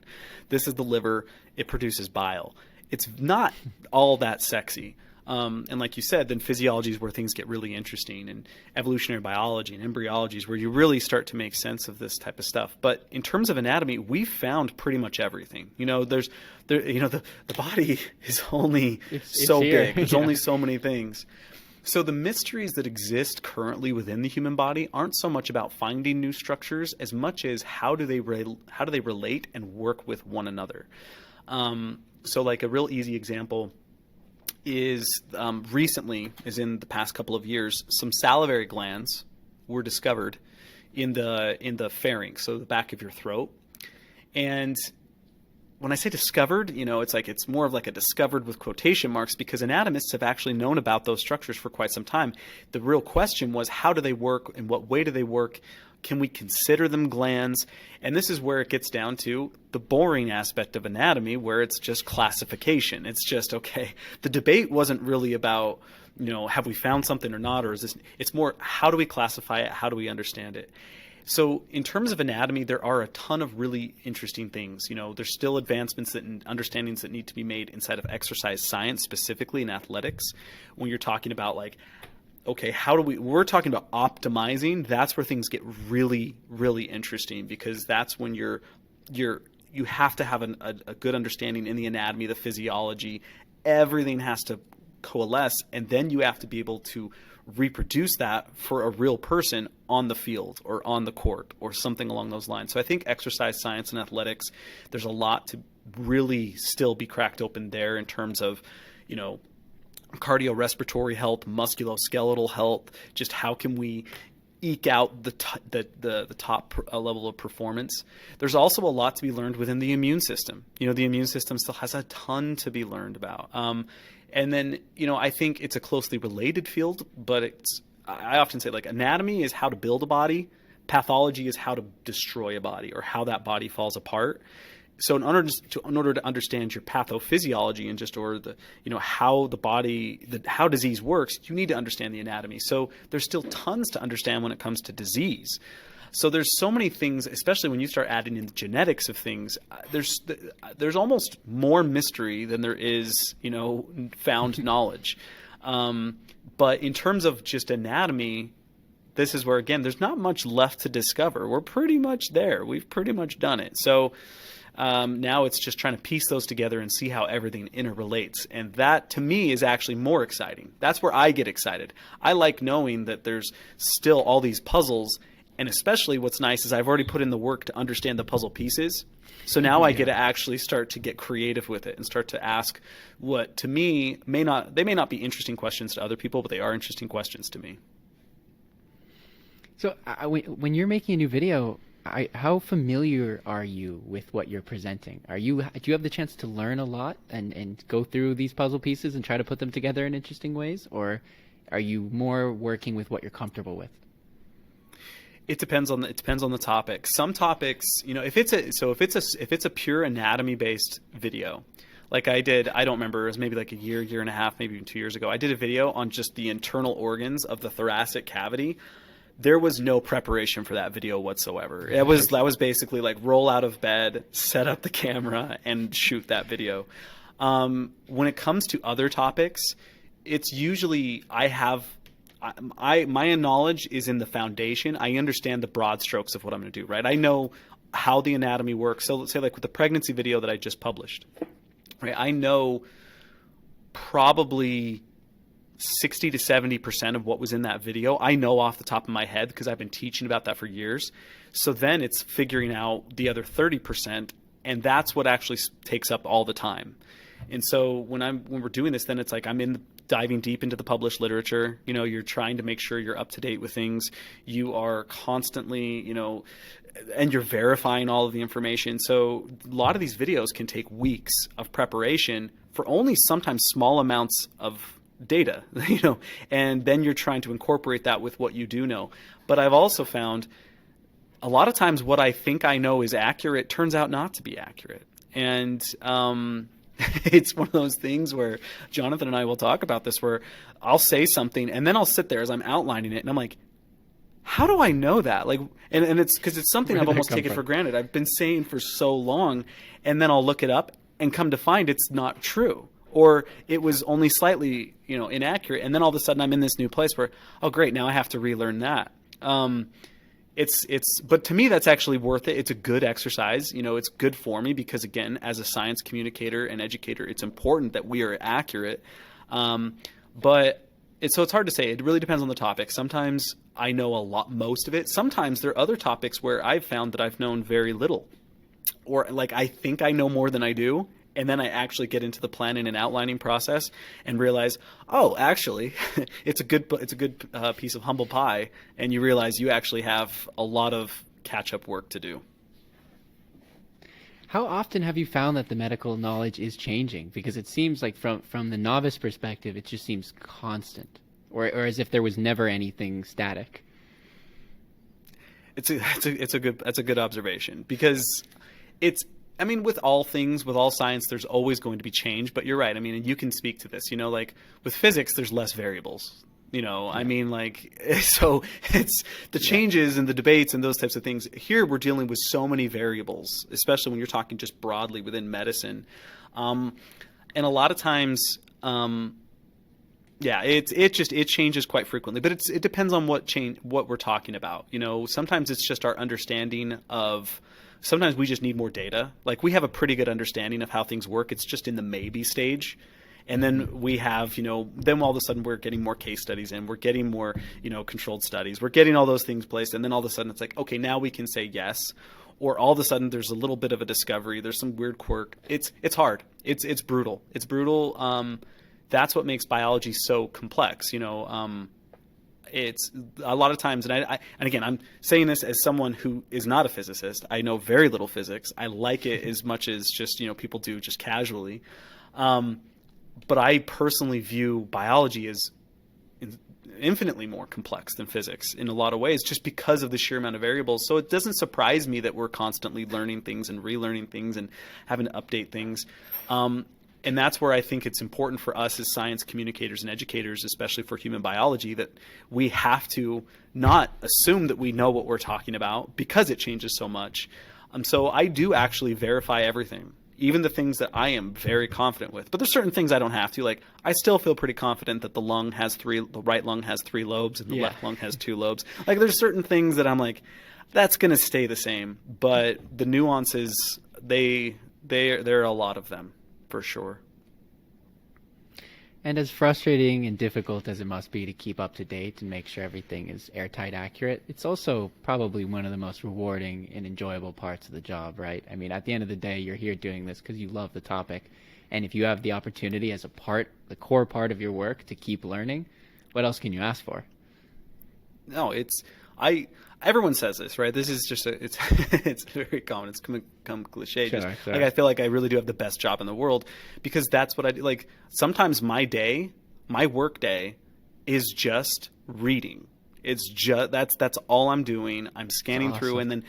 This is the liver. It produces bile. It's not all that sexy. And like you said, then physiology is where things get really interesting, and evolutionary biology and embryology is where you really start to make sense of this type of stuff. But in terms of anatomy, we've found pretty much everything. The body is only It's so here. big. There's Yeah. only so many things. So the mysteries that exist currently within the human body aren't so much about finding new structures as much as how do they relate and work with one another. So like a real easy example is recently, is in the past couple of years, some salivary glands were discovered in the pharynx, so the back of your throat. And when I say discovered, it's more of like a discovered with quotation marks, because anatomists have actually known about those structures for quite some time. The real question was, how do they work? In what way do they work? Can we consider them glands? And this is where it gets down to the boring aspect of anatomy, where it's just classification. It's just, okay, the debate wasn't really about, have we found something or not, or is this, it's more, how do we classify it? How do we understand it? So in terms of anatomy, there are a ton of really interesting things. There's still advancements and understandings that need to be made inside of exercise science, specifically in athletics. When you're talking about like, okay, we're talking about optimizing, that's where things get really, really interesting, because that's when you have to have a good understanding in the anatomy, the physiology, everything has to coalesce, and then you have to be able to reproduce that for a real person on the field or on the court or something along those lines. So I think exercise science and athletics, there's a lot to really still be cracked open there in terms of, cardiorespiratory health, musculoskeletal health, just how can we eke out the top level of performance. There's also a lot to be learned within the immune system. The immune system still has a ton to be learned about. And then, I think it's a closely related field, but I often say, like, anatomy is how to build a body. Pathology is how to destroy a body, or how that body falls apart. So in order to understand your pathophysiology and how the body, how disease works, you need to understand the anatomy. So there's still tons to understand when it comes to disease. So there's so many things, especially when you start adding in the genetics of things. There's almost more mystery than there is, found knowledge. But in terms of just anatomy, this is where, again, there's not much left to discover. We're pretty much there. We've pretty much done it. So now it's just trying to piece those together and see how everything interrelates. And that, to me, is actually more exciting. That's where I get excited. I like knowing that there's still all these puzzles. And especially what's nice is I've already put in the work to understand the puzzle pieces. So now I get to actually start to get creative with it and start to ask what, to me, may not be interesting questions to other people, but they are interesting questions to me. So when you're making a new video, how familiar are you with what you're presenting? Do you have the chance to learn a lot and go through these puzzle pieces and try to put them together in interesting ways? Or are you more working with what you're comfortable with? It depends on the topic. Some topics, if it's a pure anatomy based video, like I don't remember, it was maybe like a year and a half, maybe even 2 years ago. I did a video on just the internal organs of the thoracic cavity. There was no preparation for that video whatsoever. That was basically like roll out of bed, set up the camera, and shoot that video. When it comes to other topics, it's usually my knowledge is in the foundation. I understand the broad strokes of what I'm going to do, right? I know how the anatomy works. So let's say like with the pregnancy video that I just published, right? I know probably 60 to 70% of what was in that video. I know off the top of my head because I've been teaching about that for years. So then it's figuring out the other 30%, and that's what actually takes up all the time. And so when we're doing this, then it's like I'm in diving deep into the published literature. You're trying to make sure you're up to date with things. You are constantly, and you're verifying all of the information. So a lot of these videos can take weeks of preparation for only sometimes small amounts of data, and then you're trying to incorporate that with what you do know. But I've also found a lot of times what I think I know is accurate turns out not to be accurate. And it's one of those things where Jonathan and I will talk about this, where I'll say something and then I'll sit there as I'm outlining it and I'm like, how do I know that? And it's because it's something I've almost taken for granted. I've been saying for so long, and then I'll look it up and come to find it's not true, or it was only slightly, inaccurate. And then all of a sudden I'm in this new place where, oh great, now I have to relearn that. But to me, that's actually worth it. It's a good exercise. It's good for me because, again, as a science communicator and educator, it's important that we are accurate. But it's hard to say. It really depends on the topic. Sometimes I know most of it. Sometimes there are other topics where I've found that I've known very little, or I think I know more than I do. And then I actually get into the planning and outlining process and realize, oh, actually, it's a good piece of humble pie. And you realize you actually have a lot of catch-up work to do. How often have you found that the medical knowledge is changing? Because it seems like from the novice perspective, it just seems constant, or as if there was never anything static. That's a good observation, because with all things, with all science, there's always going to be change. But you're right. And you can speak to this. With physics, there's less variables. So it's the changes and the debates and those types of things. Here we're dealing with so many variables, especially when you're talking just broadly within medicine. And a lot of times, it changes quite frequently. But it depends on what we're talking about. Sometimes it's just our understanding of. Sometimes we just need more data. We have a pretty good understanding of how things work. It's just in the maybe stage. And then we have, then all of a sudden we're getting more case studies in. We're getting more, controlled studies. We're getting all those things placed. And then all of a sudden it's like, okay, now we can say yes. Or all of a sudden there's a little bit of a discovery. There's some weird quirk. It's hard. It's brutal. It's brutal. That's what makes biology so complex. It's a lot of times, and again, I'm saying this as someone who is not a physicist. I know very little physics. I like it as much as just, people do just casually. But I personally view biology as infinitely more complex than physics in a lot of ways, just because of the sheer amount of variables. So it doesn't surprise me that we're constantly learning things and relearning things and having to update things. And that's where I think it's important for us as science communicators and educators, especially for human biology, that we have to not assume that we know what we're talking about because it changes so much. So I do actually verify everything, even the things that I am very confident with. But there's certain things I don't have to. I still feel pretty confident that the right lung has 3 lobes and the left lung has 2 lobes. There's certain things that I'm like, that's going to stay the same. But the nuances, there are a lot of them. For sure. And as frustrating and difficult as it must be to keep up to date and make sure everything is airtight accurate, it's also probably one of the most rewarding and enjoyable parts of the job, right? At the end of the day, you're here doing this because you love the topic. And if you have the opportunity as the core part of your work to keep learning, what else can you ask for? No, everyone says this, right? This is just it's very common. It's become cliche. Sure. I feel like I really do have the best job in the world because that's what I do. Sometimes my work day is just reading. It's just that's all I'm doing. I'm scanning through, and then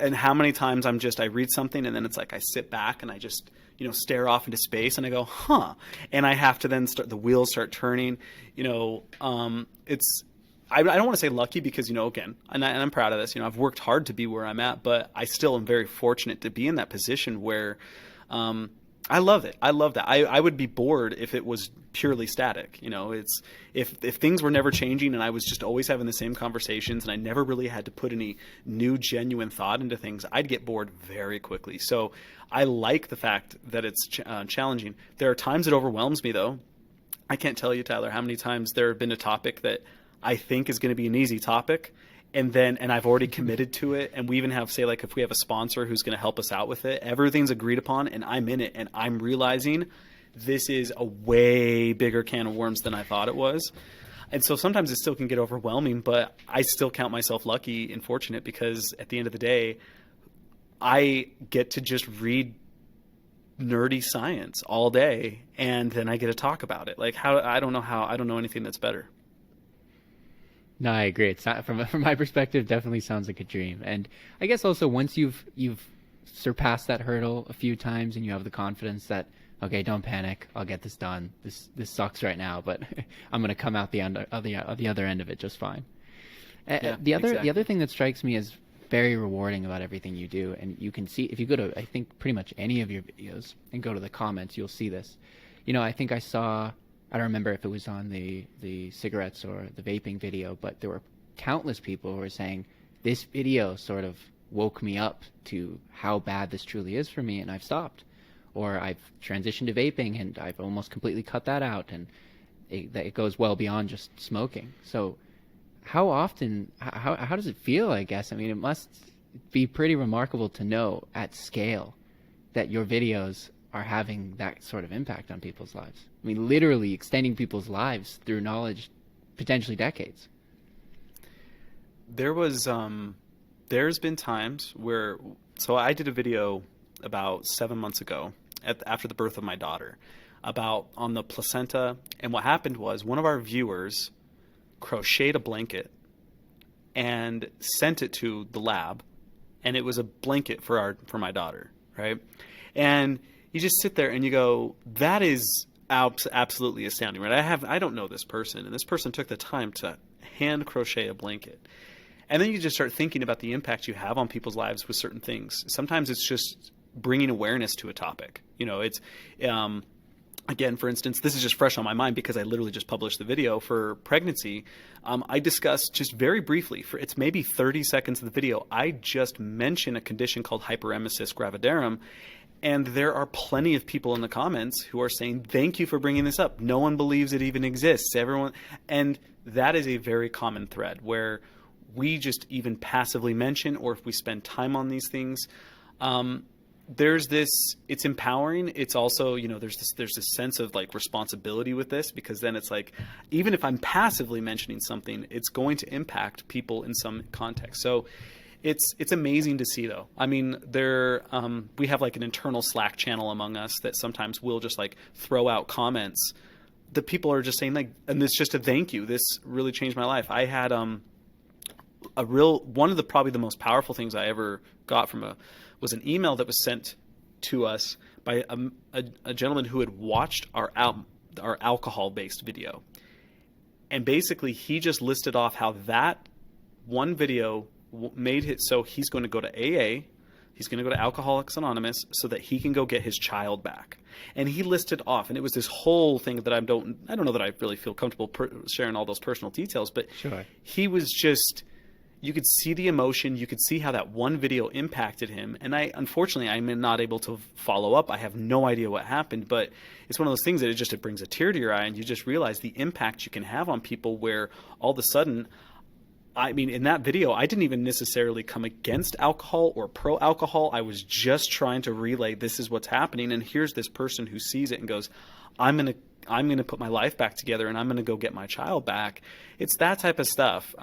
and how many times I read something and then it's I sit back and I just stare off into space and I go, huh, and I have to then the wheels start turning. I don't want to say lucky because, again, and I'm proud of this, I've worked hard to be where I'm at, but I still am very fortunate to be in that position where I love it. I love that. I would be bored if it was purely static. If things were never changing and I was just always having the same conversations and I never really had to put any new genuine thought into things, I'd get bored very quickly. So I like the fact that it's challenging. There are times it overwhelms me, though. I can't tell you, Tyler, how many times there have been a topic that I think is going to be an easy topic, and I've already committed to it, and we even have, say, if we have a sponsor who's going to help us out with it, everything's agreed upon, and I'm in it, and I'm realizing this is a way bigger can of worms than I thought it was. And so sometimes it still can get overwhelming, but I still count myself lucky and fortunate because at the end of the day, I get to just read nerdy science all day and then I get to talk about it. Like I don't know anything that's better. No, I agree. It's not, from my perspective, definitely sounds like a dream. And I guess also once you've surpassed that hurdle a few times and you have the confidence that, okay, don't panic, I'll get this done. This sucks right now, but I'm going to come out the other end of it just fine. Yeah, the exactly. other thing that strikes me as very rewarding about everything you do, and you can see if you go to, I think, pretty much any of your videos and go to the comments, you'll see this. I think I don't remember if it was on the cigarettes or the vaping video, but there were countless people who were saying, this video sort of woke me up to how bad this truly is for me, and I've stopped. Or I've transitioned to vaping, and I've almost completely cut that out, and it goes well beyond just smoking. So how often, how does it feel, I guess? I mean, it must be pretty remarkable to know at scale that your videos are having that sort of impact on people's lives. I mean, literally extending people's lives through knowledge, potentially decades. There's been times where, so I did a video about 7 months ago after the birth of my daughter about on the placenta. And what happened was one of our viewers crocheted a blanket and sent it to the lab. And it was a blanket for my daughter. Right. And you just sit there and you go, that is absolutely astounding, right? I don't know this person, and this person took the time to hand crochet a blanket. And then you just start thinking about the impact you have on people's lives with certain things. Sometimes it's just bringing awareness to a topic. It's, again, for instance, this is just fresh on my mind because I literally just published the video for pregnancy. I discussed just very briefly, it's maybe 30 seconds of the video, I just mention a condition called hyperemesis gravidarum. And there are plenty of people in the comments who are saying, thank you for bringing this up. No one believes it even exists. Everyone. And that is a very common thread where we just even passively mention, or if we spend time on these things, there's this, it's empowering. It's also, there's this sense of like responsibility with this, because then it's like, even if I'm passively mentioning something, it's going to impact people in some context. So it's amazing to see, though. I mean, we have like an internal Slack channel among us that sometimes we'll just like throw out comments. The people are just saying like, and this just a thank you. This really changed my life. I had one of the probably the most powerful things I ever got was an email that was sent to us by a gentleman who had watched our alcohol-based video, and basically he just listed off how that one video made it so he's going to go to AA, he's going to go to Alcoholics Anonymous so that he can go get his child back. And he listed off, and it was this whole thing that I don't know that I really feel comfortable sharing all those personal details, but Sure. He was just, you could see the emotion, you could see how that one video impacted him. And unfortunately, I'm not able to follow up. I have no idea what happened, but it's one of those things that it brings a tear to your eye, and you just realize the impact you can have on people where all of a sudden, I mean, in that video, I didn't even necessarily come against alcohol or pro-alcohol. I was just trying to relay this is what's happening, and here's this person who sees it and goes, I'm gonna put my life back together, and I'm gonna go get my child back. It's that type of stuff.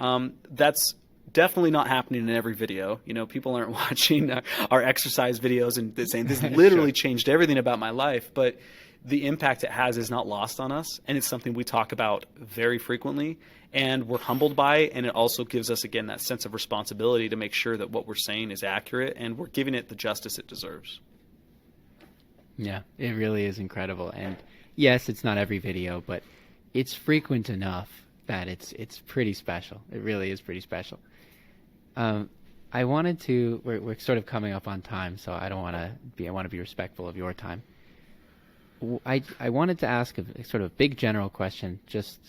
That's definitely not happening in every video. People aren't watching our exercise videos and saying this literally Sure. changed everything about my life, but the impact it has is not lost on us, and it's something we talk about very frequently, and we're humbled by it, and it also gives us, again, that sense of responsibility to make sure that what we're saying is accurate and we're giving it the justice it deserves. Yeah, it really is incredible. And yes, it's not every video, but it's frequent enough that it's pretty special. It really is pretty special. I wanted to, we're sort of coming up on time, so I want to be respectful of your time. I wanted to ask a sort of big general question, just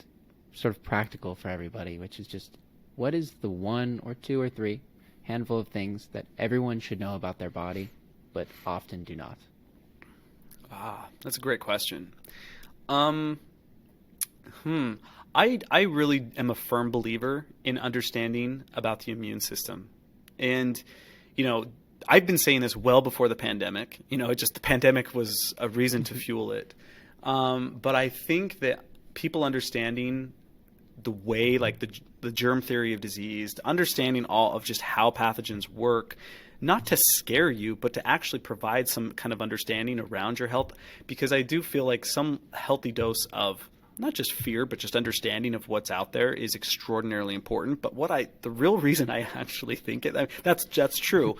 sort of practical for everybody, which is just, what is the one or two or three handful of things that everyone should know about their body, but often do not? That's a great question. I really am a firm believer in understanding about the immune system. And, I've been saying this well before the pandemic. The pandemic was a reason to fuel it. But I think that people understanding the way, like the germ theory of disease, understanding all of just how pathogens work, not to scare you, but to actually provide some kind of understanding around your health. Because I do feel like some healthy dose of not just fear, but just understanding of what's out there is extraordinarily important. But the real reason I actually think that's true.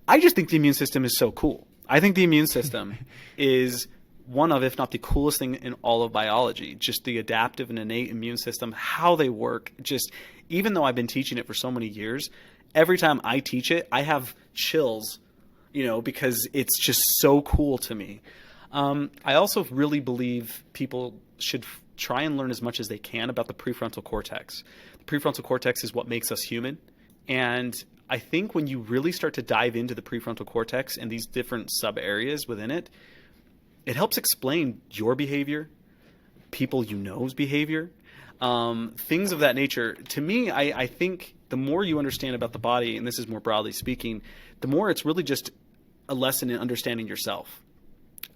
I just think the immune system is so cool. I think the immune system is one of, if not the coolest thing in all of biology. Just the adaptive and innate immune system, how they work. Just even though I've been teaching it for so many years, every time I teach it, I have chills, because it's just so cool to me. I also really believe people should try and learn as much as they can about the prefrontal cortex. The prefrontal cortex is what makes us human. And I think when you really start to dive into the prefrontal cortex and these different sub areas within it, it helps explain your behavior, people you know's behavior, things of that nature. To me, I think the more you understand about the body, and this is more broadly speaking, the more it's really just a lesson in understanding yourself.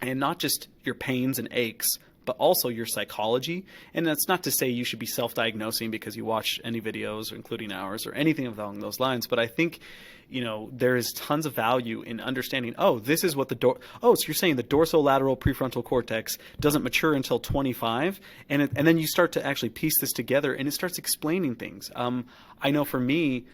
And not just your pains and aches, but also your psychology. And that's not to say you should be self-diagnosing because you watch any videos, including ours, or anything along those lines. But I think, there is tons of value in understanding, this is what so you're saying the dorsolateral prefrontal cortex doesn't mature until 25. And then you start to actually piece this together and it starts explaining things. I know for me,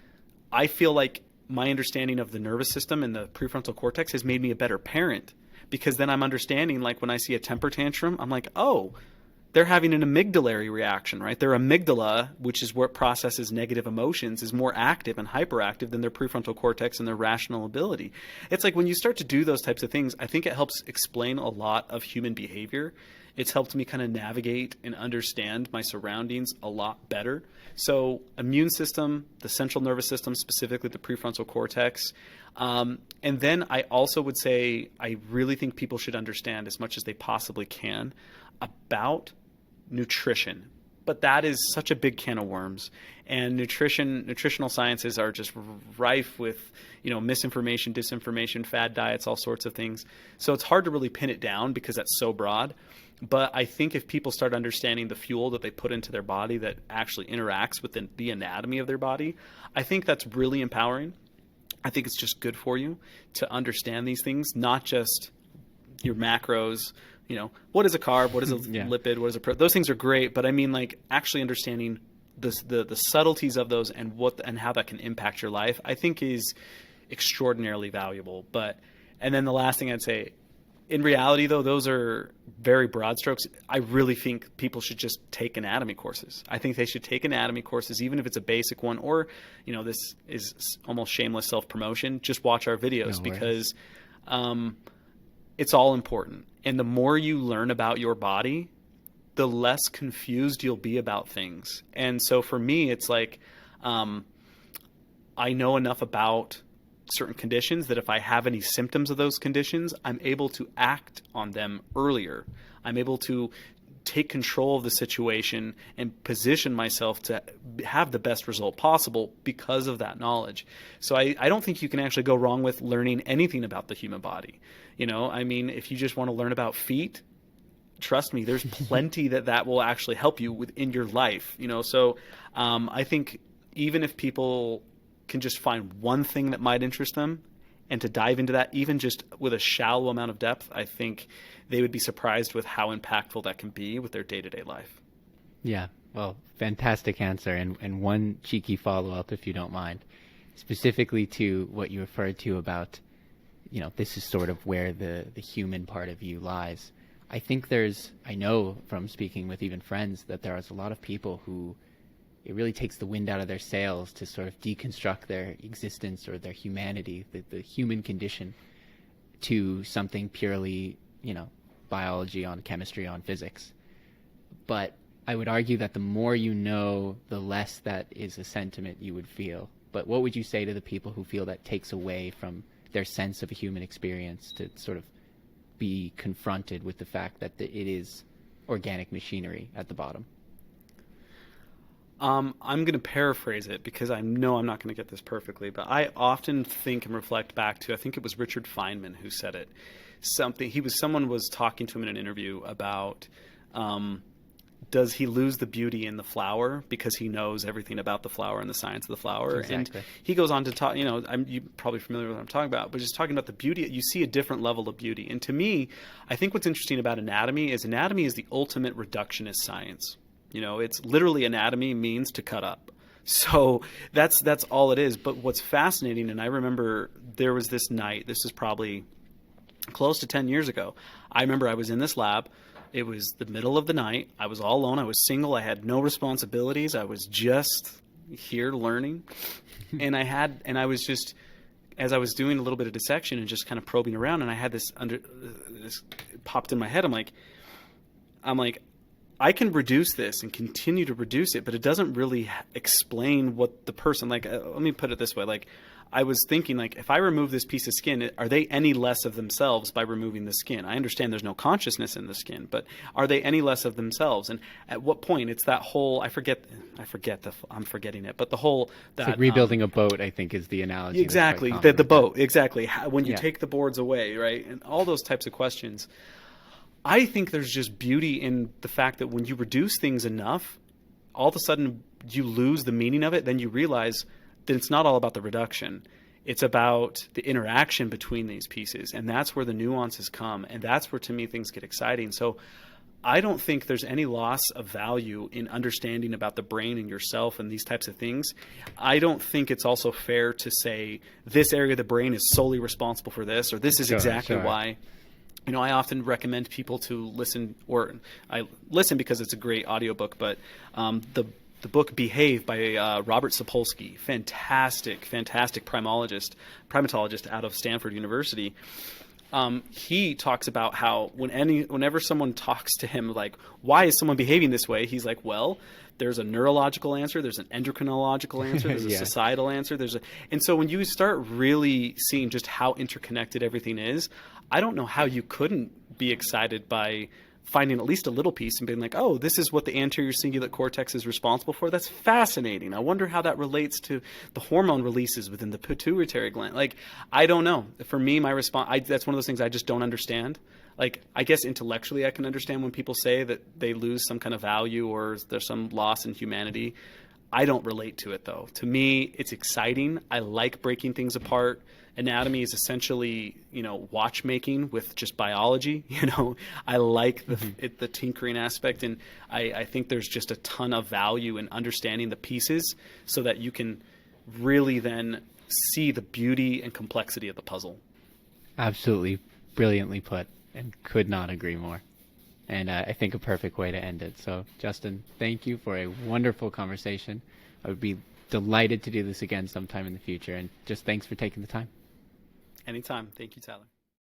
I feel like my understanding of the nervous system and the prefrontal cortex has made me a better parent. Because then I'm understanding, like when I see a temper tantrum, I'm like, they're having an amygdalary reaction, right? Their amygdala, which is what processes negative emotions, is more active and hyperactive than their prefrontal cortex and their rational ability. It's like when you start to do those types of things, I think it helps explain a lot of human behavior. It's helped me kind of navigate and understand my surroundings a lot better. So immune system, the central nervous system, specifically the prefrontal cortex. And then I also would say I really think people should understand as much as they possibly can about nutrition. But that is such a big can of worms. And nutritional sciences are just rife with, misinformation, disinformation, fad diets, all sorts of things. So it's hard to really pin it down because that's so broad. But I think if people start understanding the fuel that they put into their body that actually interacts with the anatomy of their body, I think that's really empowering. I think it's just good for you to understand these things, not just your macros, what is a carb, what is a lipid, what is a protein. Those things are great, but I mean, like, actually understanding the subtleties of those and how that can impact your life, I think is extraordinarily valuable. And then the last thing I'd say, in reality, though, those are very broad strokes. I really think people should just take anatomy courses. I think they should take anatomy courses, even if it's a basic one, or, this is almost shameless self-promotion. Just watch our videos because it's all important. And the more you learn about your body, the less confused you'll be about things. And so for me, it's like I know enough about certain conditions that if I have any symptoms of those conditions, I'm able to act on them earlier. I'm able to take control of the situation and position myself to have the best result possible because of that knowledge. So I don't think you can actually go wrong with learning anything about the human body. I mean, if you just want to learn about feet, trust me, there's plenty that will actually help you within your life. So I think even if people can just find one thing that might interest them and to dive into that, even just with a shallow amount of depth, I think they would be surprised with how impactful that can be with their day-to-day life. Yeah, well, fantastic answer. And one cheeky follow-up, if you don't mind, specifically to what you referred to about, this is sort of where the human part of you lies. I think I know from speaking with even friends that there is a lot of people who it really takes the wind out of their sails to sort of deconstruct their existence or their humanity, the human condition, to something purely, biology on chemistry on physics. But I would argue that the more you know, the less that is a sentiment you would feel. But what would you say to the people who feel that takes away from their sense of a human experience to sort of be confronted with the fact that it is organic machinery at the bottom? I'm going to paraphrase it because I know I'm not going to get this perfectly, but I often think and reflect back to, I think it was Richard Feynman who said it. Someone was talking to him in an interview about, does he lose the beauty in the flower because he knows everything about the flower and the science of the flower? Exactly. And he goes on to talk, you're probably familiar with what I'm talking about, but just talking about the beauty, you see a different level of beauty. And to me, I think what's interesting about anatomy is the ultimate reductionist science. It's literally anatomy means to cut up. So that's all it is. But what's fascinating, and I remember there was this night, this is probably close to 10 years ago. I remember I was in this lab. It was the middle of the night. I was all alone. I was single. I had no responsibilities. I was just here learning. And I was just, as I was doing a little bit of dissection and just kind of probing around, and I had this popped in my head. I'm like, I can reduce this and continue to reduce it, but it doesn't really explain what the person, let me put it this way. I was thinking, if I remove this piece of skin, are they any less of themselves by removing the skin? I understand there's no consciousness in the skin, but are they any less of themselves? And at what point? It's that whole, I'm forgetting it, but the whole, it's like rebuilding a boat, I think, is the analogy. Exactly. The boat. Exactly. When you take the boards away, right? And all those types of questions. I think there's just beauty in the fact that when you reduce things enough, all of a sudden you lose the meaning of it. Then you realize that it's not all about the reduction. It's about the interaction between these pieces. And that's where the nuances come. And that's where, to me, things get exciting. So I don't think there's any loss of value in understanding about the brain and yourself and these types of things. I don't think it's also fair to say this area of the brain is solely responsible for this, or this is exactly why. I often recommend people to listen, or I listen because it's a great audiobook, but the book Behave by Robert Sapolsky, fantastic primatologist out of Stanford University. He talks about how whenever someone talks to him, why is someone behaving this way? He's like, well, there's a neurological answer, there's an endocrinological answer, there's a societal answer, and so when you start really seeing just how interconnected everything is, I don't know how you couldn't be excited by finding at least a little piece and being like, oh, this is what the anterior cingulate cortex is responsible for. That's fascinating. I wonder how that relates to the hormone releases within the pituitary gland. I don't know. For me, my response, that's one of those things I just don't understand. I guess intellectually I can understand when people say that they lose some kind of value or there's some loss in humanity. I don't relate to it, though. To me, it's exciting. I like breaking things apart. Anatomy is essentially, watchmaking with just biology. I like the tinkering aspect, and I think there's just a ton of value in understanding the pieces so that you can really then see the beauty and complexity of the puzzle. Absolutely brilliantly put, and could not agree more. And I think a perfect way to end it. So, Justin, thank you for a wonderful conversation. I would be delighted to do this again sometime in the future, and just thanks for taking the time. Anytime. Thank you, Tyler.